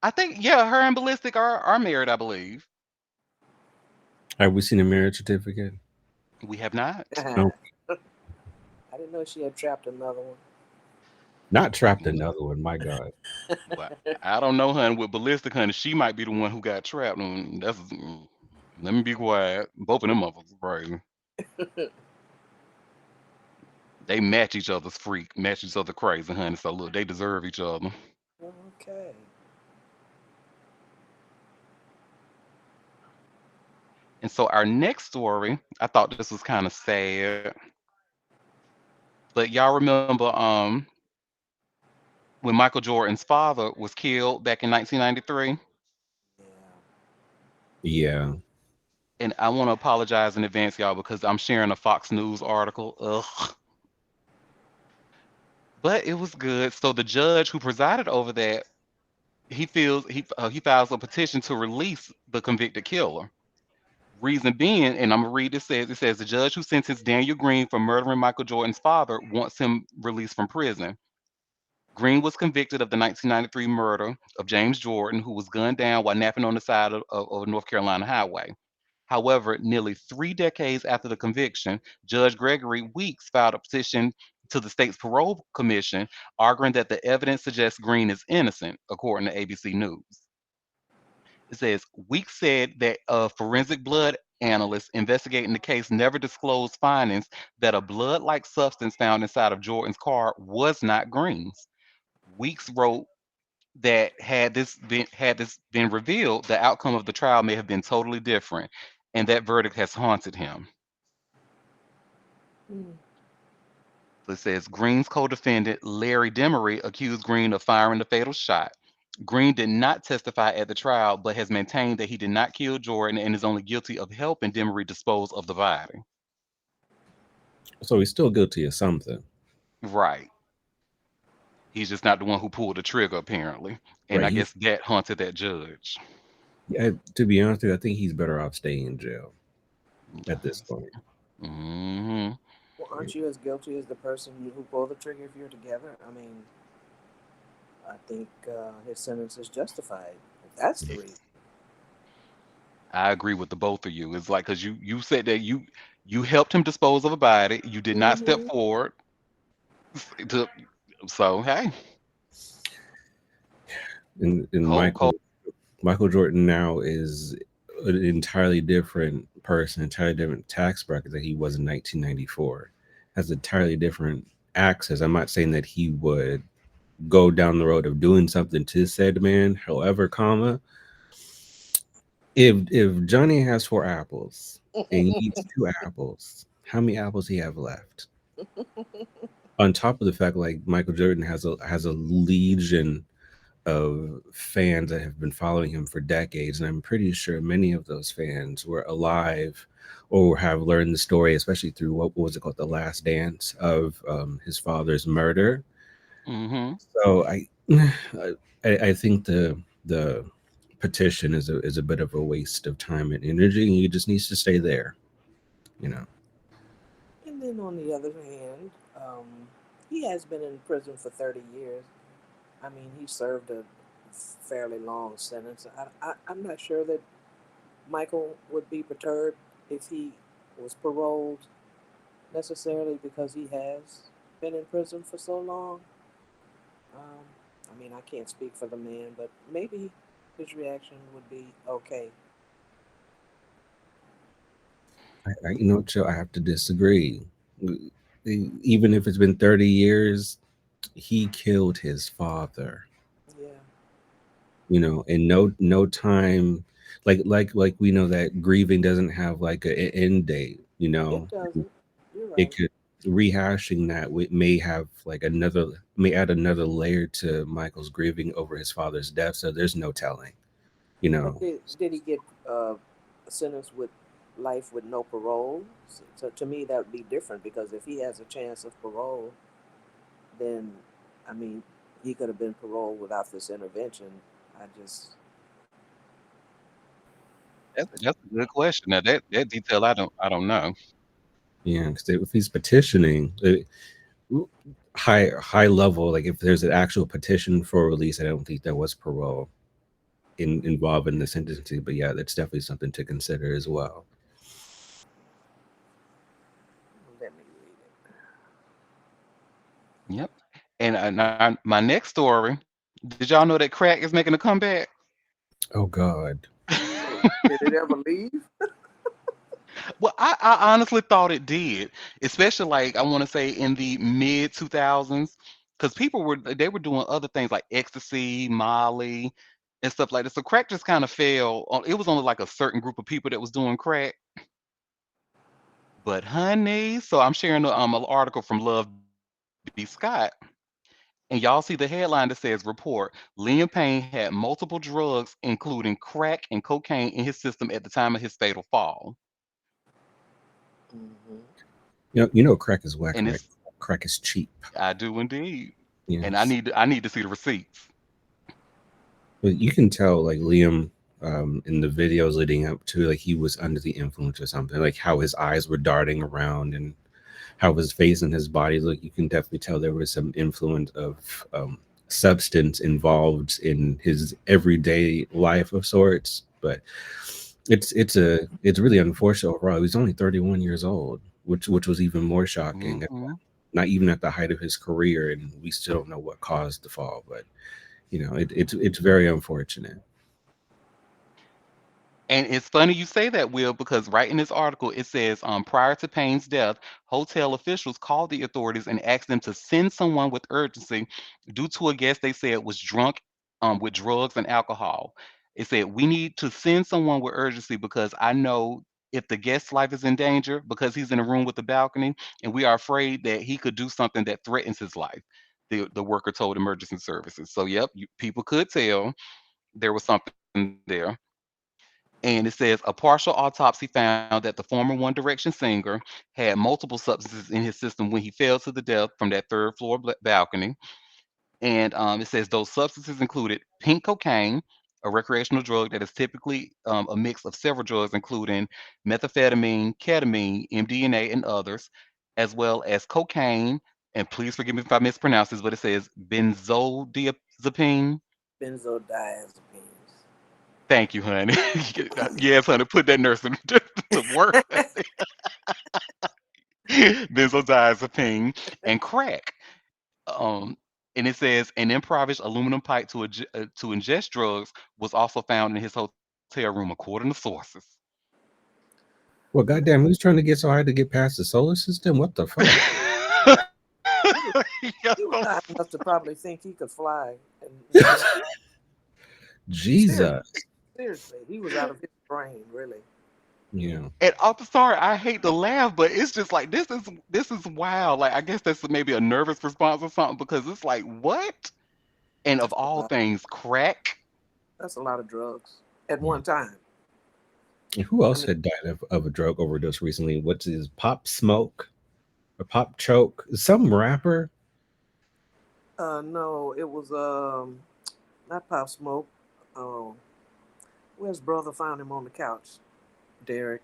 I think yeah, her and Ballistic are married, I believe. Have we seen a marriage certificate? We have not. No. I didn't know she had trapped another one. Not trapped another one, my God. But I don't know, honey. With Ballistic, honey, she might be the one who got trapped. That's let me be quiet. Both of them motherfuckers crazy. They match each other's freak, match each other crazy, honey. So look, they deserve each other. Okay. And so our next story, I thought this was kind of sad. But y'all remember when Michael Jordan's father was killed back in 1993? Yeah. And I want to apologize in advance, y'all, because I'm sharing a Fox News article. Ugh. But it was good. So the judge who presided over that, he files a petition to release the convicted killer. Reason being, and I'm gonna read this says it says the judge who sentenced Daniel Green for murdering Michael Jordan's father wants him released from prison. Green was convicted of the 1993 murder of James Jordan, who was gunned down while napping on the side of a North Carolina highway. However, nearly 3 decades after the conviction, Judge Gregory Weeks filed a petition to the state's parole commission, arguing that the evidence suggests Green is innocent, according to ABC News. It says Weeks said that a forensic blood analyst investigating the case never disclosed findings that a blood-like substance found inside of Jordan's car was not Green's. Weeks wrote that had this been revealed, the outcome of the trial may have been totally different, and that verdict has haunted him. So it says Green's co-defendant Larry Demery accused Green of firing the fatal shot. Green did not testify at the trial, but has maintained that he did not kill Jordan and is only guilty of helping Demery dispose of the body. So he's still guilty of something. Right. He's just not the one who pulled the trigger, apparently. And Right, I guess that haunted that judge. Yeah, to be honest with you, I think he's better off staying in jail at this point. Mm-hmm. Well, aren't you as guilty as the person who pulled the trigger if you're together? I mean, I think his sentence is justified. If that's the reason. I agree with the both of you. It's like because you said that you helped him dispose of a body. You did not step forward. To, so hey, And Cold. Michael Jordan now is an entirely different person, entirely different tax bracket that he was in 1994. Has entirely different access. I'm not saying that he would go down the road of doing something to said man. However, if Johnny has 4 apples and he eats 2 apples, how many apples he have left? On top of the fact, like Michael Jordan has a legion of fans that have been following him for decades, and I'm pretty sure many of those fans were alive or have learned the story, especially through what was it called, The Last Dance, of his father's murder. Mm-hmm. So I think the petition is a bit of a waste of time and energy, and he just needs to stay there, you know. then on the other hand, he has been in prison for 30 years. I mean, he served a fairly long sentence. I'm not sure that Michael would be perturbed if he was paroled necessarily because he has been in prison for so long. Um, I mean, I can't speak for the man, but maybe his reaction would be okay. Joe, I have to disagree. Even if it's been 30 years, he killed his father. Yeah, And no time, like we know that grieving doesn't have like an end date. it doesn't. You're It right. could rehashing that may have like another may add another layer to Michael's grieving over his father's death. So there's no telling. You But know, did he get a sentence with life with no parole? So to me, that would be different because if he has a chance of parole, then I mean, he could have been paroled without this intervention. I just That's a good question. Now that detail I don't know. yeah, because if he's petitioning, high level, like if there's an actual petition for release, I don't think there was parole involved in the sentencing. But yeah, that's definitely something to consider as well. let me read Yep. And my next story. Did y'all know that crack is making a comeback? Oh God. it. Did it ever leave? Well, I honestly thought it did, especially like I want to say in the mid 2000s, because people were doing other things like ecstasy, Molly, and stuff like that. So crack just kind of fell. It was only like a certain group of people that was doing crack. But honey, so I'm sharing an article from Love B. Scott, and y'all see the headline that says report: Liam Payne had multiple drugs, including crack and cocaine, in his system at the time of his fatal fall. Mm-hmm. Crack is And whack, right? Crack is cheap. I do indeed. And Yes. I need to see the receipts. But you can tell, like Liam, in the videos leading up to, like he was under the influence or something. Like how his eyes were darting around and how his face and his body look. You can definitely tell there was some influence of substance involved in his everyday life of sorts. But it's really unfortunate overall. He was only 31 years old, which was even more shocking. Hmm. Not even at the height of his career, and we still don't know what caused the fall. But it's very unfortunate. And it's funny you say that, Will, because right in this article it says prior to Payne's death, hotel officials called the authorities and asked them to send someone with urgency due to a guest they said was drunk with drugs and alcohol. It said, "We need to send someone with urgency because I know if the guest's life is in danger because he's in a room with a balcony, and we are afraid that he could do something that threatens his life." The worker told emergency services. So, yep, people could tell there was something there. And it says a partial autopsy found that the former One Direction singer had multiple substances in his system when he fell to the death from that third floor balcony. And it says those substances included pink cocaine, a recreational drug that is typically a mix of several drugs, including methamphetamine, ketamine, MDMA, and others, as well as cocaine. And please forgive me if I mispronounce this, but it says benzodiazepine. Benzodiazepines. Thank you, honey. Yes, honey, put that nurse to work. Benzodiazepine and crack. Um, and it says an improvised aluminum pipe to ingest drugs was also found in his hotel room, according to sources. Well, Man, goddamn, who's trying to get so high to get past the solar system? What the fuck? he was he was Yo. high enough to probably think he could fly, and just seriously, Jesus. seriously, he was out of his brain, really. Yeah. And I'm sorry, I hate to laugh, but it's just like this is wild. Like I guess that's maybe a nervous response or something because it's like what? And of That's a all lot. things, crack. That's a lot of drugs at Yeah. one time. And who I else mean, had died of a drug overdose recently? What's his Pop Smoke or Pop Choke? Some rapper. no, it was not Pop Smoke. Oh, where's brother found him on the couch? Derek.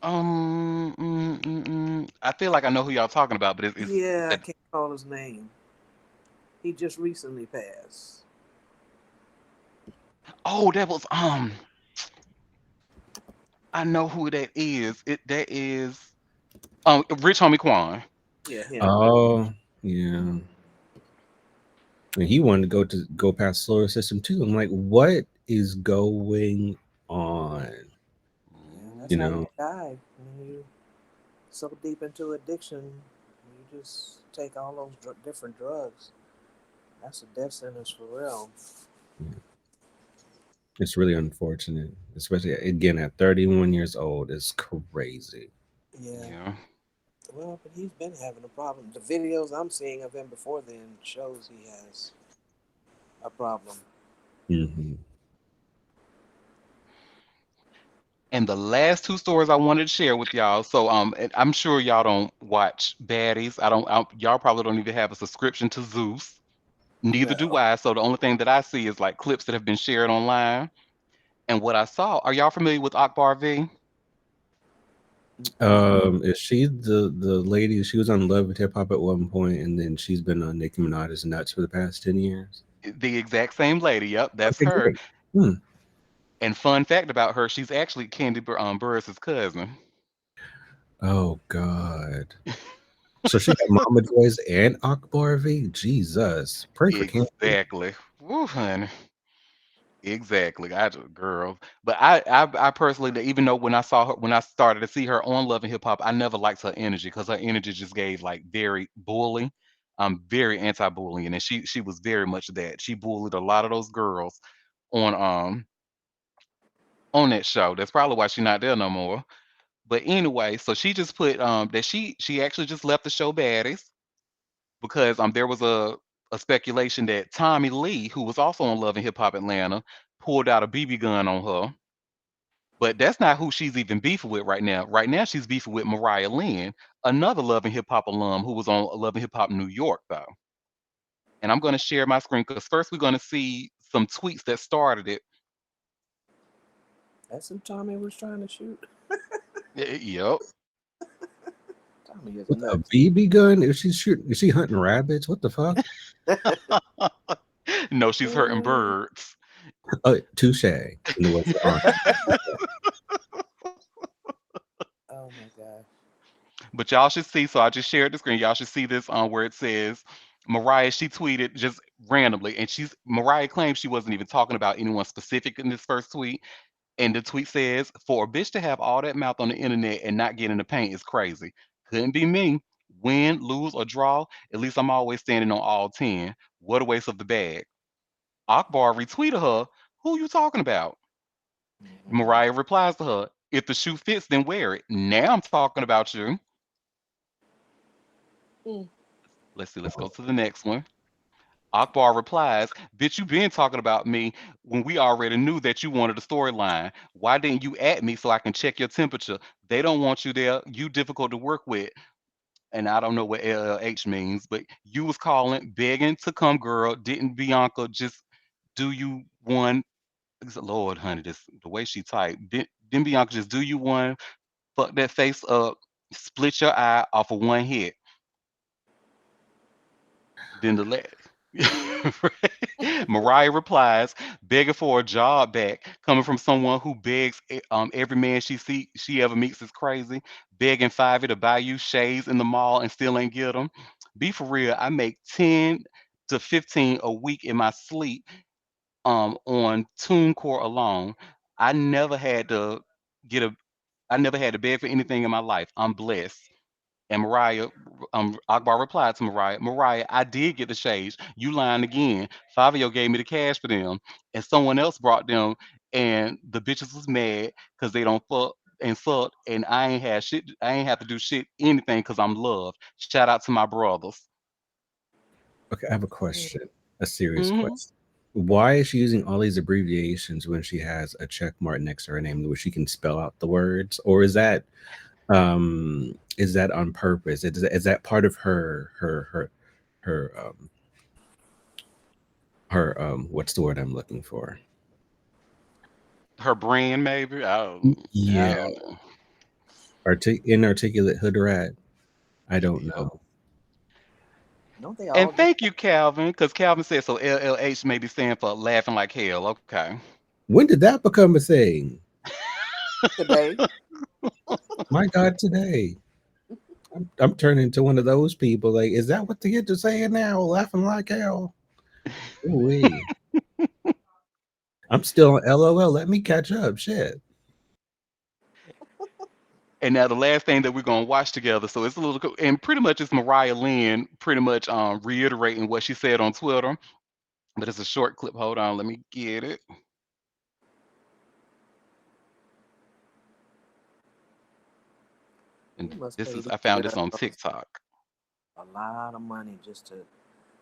I feel like I know who y'all talking about, but Yeah, I that. can't call his name. He just recently passed. Oh, that was I know who that is. That is Rich Homie Quan. Yeah, him. Oh, yeah. And he wanted to go past solar system too. I'm like, what is going on? Yeah, that's You how you know? die when you so deep into addiction. You just take all those different drugs. That's a death sentence for real. It's really unfortunate, especially again at 31 years old. It's crazy. Yeah. Yeah. Well, but he's been having a problem. The videos I'm seeing of him before then shows he has a problem. Hmm. And the last two stories I wanted to share with y'all. So and I'm sure y'all don't watch baddies. Y'all probably don't even have a subscription to Zeus. Neither do No. I. So the only thing that I see is like clips that have been shared online. And what I saw, are y'all familiar with Akbar V? Mm-mm. Is she the lady? She was on Love and Hip Hop at one point, and then she's been on Nicki Minaj's nuts for the past 10 years. The exact same lady. Yep, that's Okay, her. great. Hmm. And fun fact about her, she's actually Burris's cousin. Oh God. So she got Mama Joyce and Akbar V. Jesus, pray for Candy. Exactly. Woo, honey. Exactly. Girl. But I personally, even though when I saw her, when I started to see her on Love and Hip Hop, I never liked her energy because her energy just gave like very bully. Very anti-bullying, and she was very much that. She bullied a lot of those girls on on that show. That's probably why she's not there no more. But anyway, so she just put that she actually just left the show Baddies because there was a speculation that Tommy Lee, who was also on Love and Hip Hop Atlanta, pulled out a BB gun on her. But that's not who she's even beefing with right now. Right now, she's beefing with Mariah Lynn, another Love and Hip Hop alum who was on Love and Hip Hop New York, though. And I'm going to share my screen because first we're going to see some tweets that started it. That's who Tommy was trying to shoot. Yep. Tommy is With a nuts. BB gun? Is she shooting? Is she hunting rabbits? What the fuck? No, she's hurting oh birds. Touche. In the words of Auntie. my gosh. But y'all should see. So I just shared the screen. Y'all should see this on where it says Mariah. She tweeted just randomly, and Mariah claims she wasn't even talking about anyone specific in this first tweet. And the tweet says, "For a bitch to have all that mouth on the internet and not get in the paint is crazy. Couldn't be me. Win, lose, or draw. At least I'm always standing on all 10. What a waste of the bag." Akbar retweeted her. Who you talking about? Mm-hmm. Mariah replies to her, "If the shoe fits, then wear it. Now I'm talking about you." Mm. Let's see. Let's go to the next one. Akbar replies, "Bitch, you been talking about me when we already knew that you wanted a storyline. Why didn't you at me so I can check your temperature? They don't want you there. You difficult to work with." And I don't know what LLH means, but you was calling, begging to come, girl. Didn't Bianca just do you one? Lord, honey, this the way she typed. Didn't Bianca just do you one? Fuck that face up, split your eye off of one hit. Then the Mariah replies, begging for a job back, coming from someone who begs every man she ever meets is crazy. Begging Fivey to buy you shades in the mall and still ain't get them. Be for real, I make 10 to 15 a week in my sleep on TuneCore alone. I never had to get a I never had to beg for anything in my life. I'm blessed. And Akbar replied to Mariah, "Mariah, I did get the shades. You lying again. Fabio gave me the cash for them, and someone else brought them, and the bitches was mad because they don't fuck, and I ain't had shit. I ain't have to do shit anything because I'm loved. Shout out to my brothers." Okay, I have a question, a serious Hmm. question. Why is she using all these abbreviations when she has a check mark next to her name where she can spell out the words? Or is that on purpose? Is that part of her her what's the word I'm looking for? Her brand, maybe. I Yeah. don't know. Inarticulate hood rat. I There don't you know. go. Don't they all And get thank you, Calvin, because Calvin said so. LLH may be stand for laughing like hell. Okay. When did that become a thing? today? My God, today. I'm turning into one of those people. Like, is that what the kids are saying now? Laughing like hell. Ooh-wee. I'm still on LOL. Let me catch up. Shit. And now the last thing that we're gonna watch together, so it's a little, and pretty much it's Mariah Lynn, pretty much reiterating what she said on Twitter, but it's a short clip. Hold on, let me get it. And You must this pay is these I found this on girls TikTok. a lot of money just to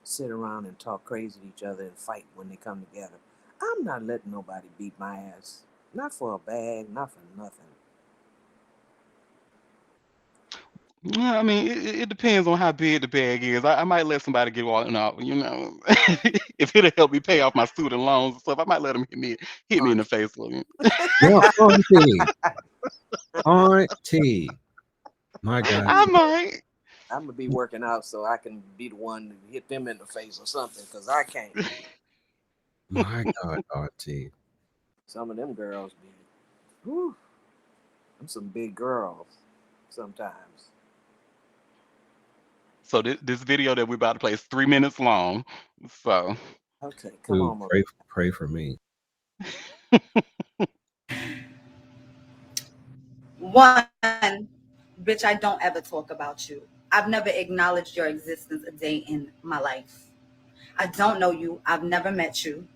sit around and talk crazy to each other and fight when they come together. I'm not letting nobody beat my ass. Not for a bag, not for nothing. Yeah, I mean, it depends on how big the bag is. I might let somebody get walking out, if it'll help me pay off my student loans and stuff. I might let them hit me in the Auntie. face with it. Well, Auntie. Auntie. My God, I today. might. I'm gonna be working out so I can be the one to hit them in the face or something, cause I can't. My God, Auntie. Some of them girls be, whew, I'm some big girls sometimes. So this video that we're about to play is 3 minutes long. So Okay, come Ooh, on, Maria. pray for me. One, bitch, I don't ever talk about you. I've never acknowledged your existence a day in my life. I don't know you. I've never met you.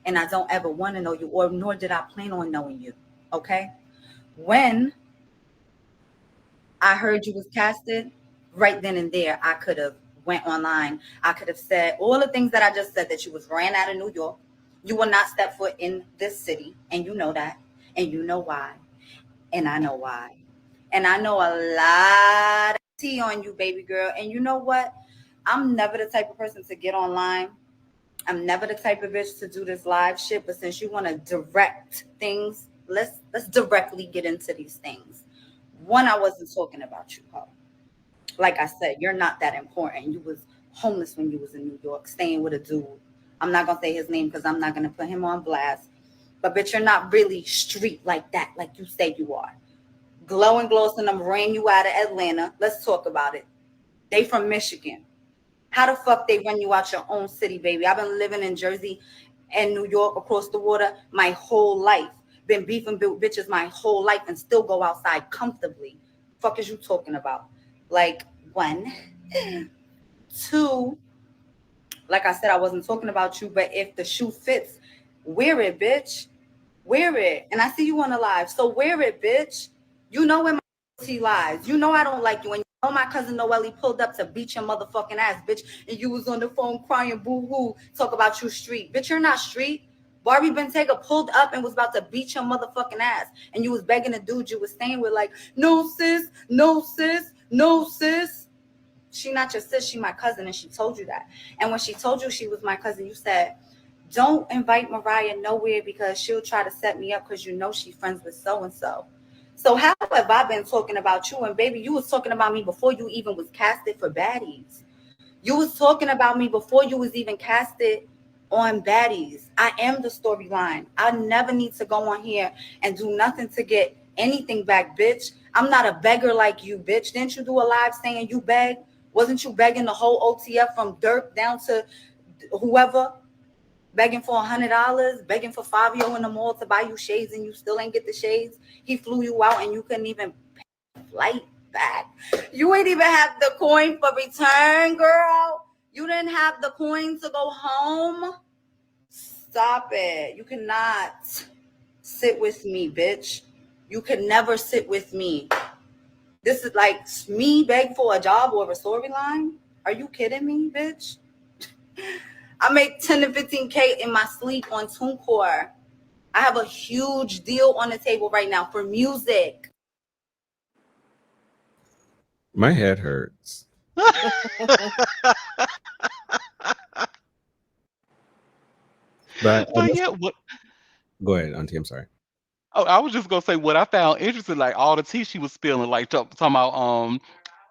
And I don't ever want to know you, or nor did I plan on knowing you. Okay? When I heard you was casted, right then and there, I could have went online. I could have said all the things that I just said, that you was ran out of New York. You will not step foot in this city, and you know that, and you know why, and I know why, and I know a lot of tea on you, baby girl. And you know what? I'm never the type of person to get online. I'm never the type of bitch to do this live shit. But since you want to direct things, let's directly get into these things. One, I wasn't talking about you, Ho. Like I said, you're not that important. You was homeless when you was in New York, staying with a dude. I'm not gonna say his name because I'm not gonna put him on blast. But bitch, you're not really street like that, like you say you are. Glow and Gloss and them ran you out of Atlanta. Let's talk about it. They from Michigan. How the fuck they run you out your own city, baby? I've been living in Jersey and New York across the water my whole life. Been beefing bitches my whole life and still go outside comfortably. Fuck is you talking about? Like, one. Two, like I said, I wasn't talking about you, but if the shoe fits, wear it, bitch. Wear it. And I see you on the live. So wear it, bitch. You know where my loyalty lies. You know I don't like you. And you know my cousin Noelle pulled up to beat your motherfucking ass, bitch. And you was on the phone crying boo-hoo. Talk about you street. Bitch, you're not street. Barbie Bentayga pulled up and was about to beat your motherfucking ass. And you was begging the dude you was staying with, like, no, sis, no, sis, no, sis. She not your sis, she my cousin, and she told you that. And when she told you she was my cousin, you said, don't invite Mariah nowhere because she'll try to set me up because you know she's friends with so and so. So how have I been talking about you? And baby, you was talking about me before you even was casted for baddies. You was talking about me before you was even casted on baddies. I am the storyline. I never need to go on here and do nothing to get anything back, bitch. I'm not a beggar like you, bitch. Didn't you do a live saying you beg? Wasn't you begging the whole OTF from Dirk down to whoever? Begging for $100, begging for Fabio in the mall to buy you shades, and you still ain't get the shades. He flew you out, and you couldn't even pay the flight back. You ain't even have the coin for return, girl. You didn't have the coin to go home. Stop it. You cannot sit with me, bitch. You can never sit with me. This is like me beg for a job or a storyline. Are you kidding me, bitch? I make 10 to 15K in my sleep on TuneCore. I have a huge deal on the table right now for music. My head hurts. But I But must yeah, what go ahead, Auntie. I'm sorry. Oh, I was just gonna say what I found interesting, like all the tea she was spilling, like talking about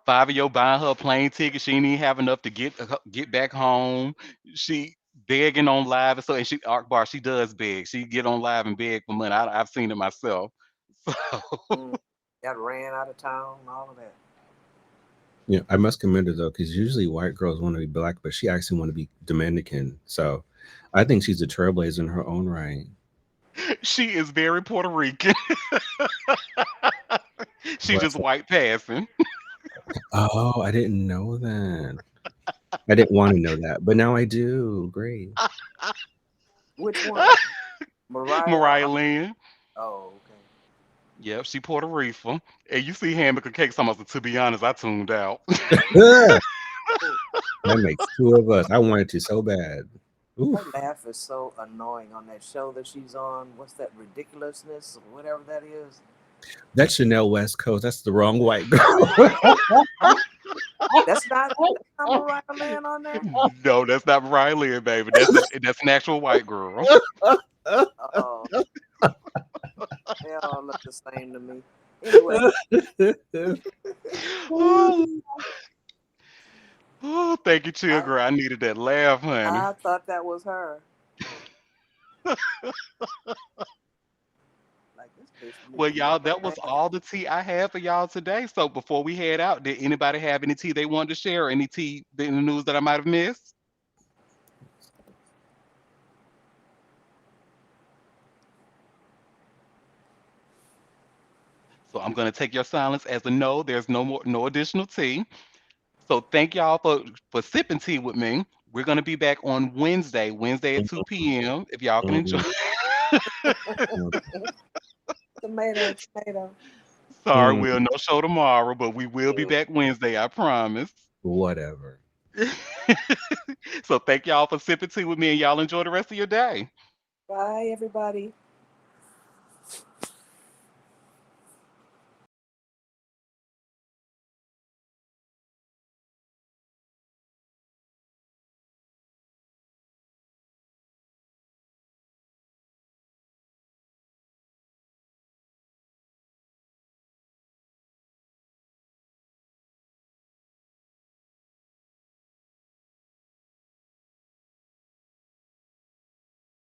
Fabio buying her a plane ticket. She didn't even have enough to get back home. She begging on live and so and she Akbar, she does beg. She get on live and beg for money. I've seen it myself. So Mm, got ran out of town and all of that. Yeah, I must commend her though, because usually white girls want to be black, but she actually want to be Dominican. So I think she's a trailblazer in her own right. she is very Puerto Rican. She just Bless her. white passing. Oh, I didn't know that. I didn't want to know that, but now I do. Great. Which one? Mariah? Mariah Lynn. Oh, okay. Yep, she Puerto Rican. And you see Hammock and Cake something, to be honest, I tuned out. Ah, Mm, that makes two of us. I wanted to so bad. her Oof. laugh is so annoying on that show that she's on. What's that ridiculousness or whatever that is? That's Chanel West Coast. That's the wrong white girl. That's not Mariah Land on there. No, that's not Mariah Lynn, baby. That's an actual white girl. Oh, they all look the same to me. Anyway, Oh, oh, thank you, Chill I Girl. I needed that laugh, honey. I thought that was her. Like this bitch need Well, to make y'all, a that was laugh. all the tea I have for y'all today. So before we head out, did anybody have any tea they wanted to share? Any tea in the news that I might have missed? So I'm gonna take your silence as a no. There's no additional tea. So thank y'all for sipping tea with me. We're gonna be back on Wednesday at 2 p.m. If y'all can enjoy. Tomato, tomato. Sorry, we'll no show tomorrow, but we will be Mm, back Wednesday, I promise. Whatever. So thank y'all for sipping tea with me and y'all enjoy the rest of your day. bye, everybody.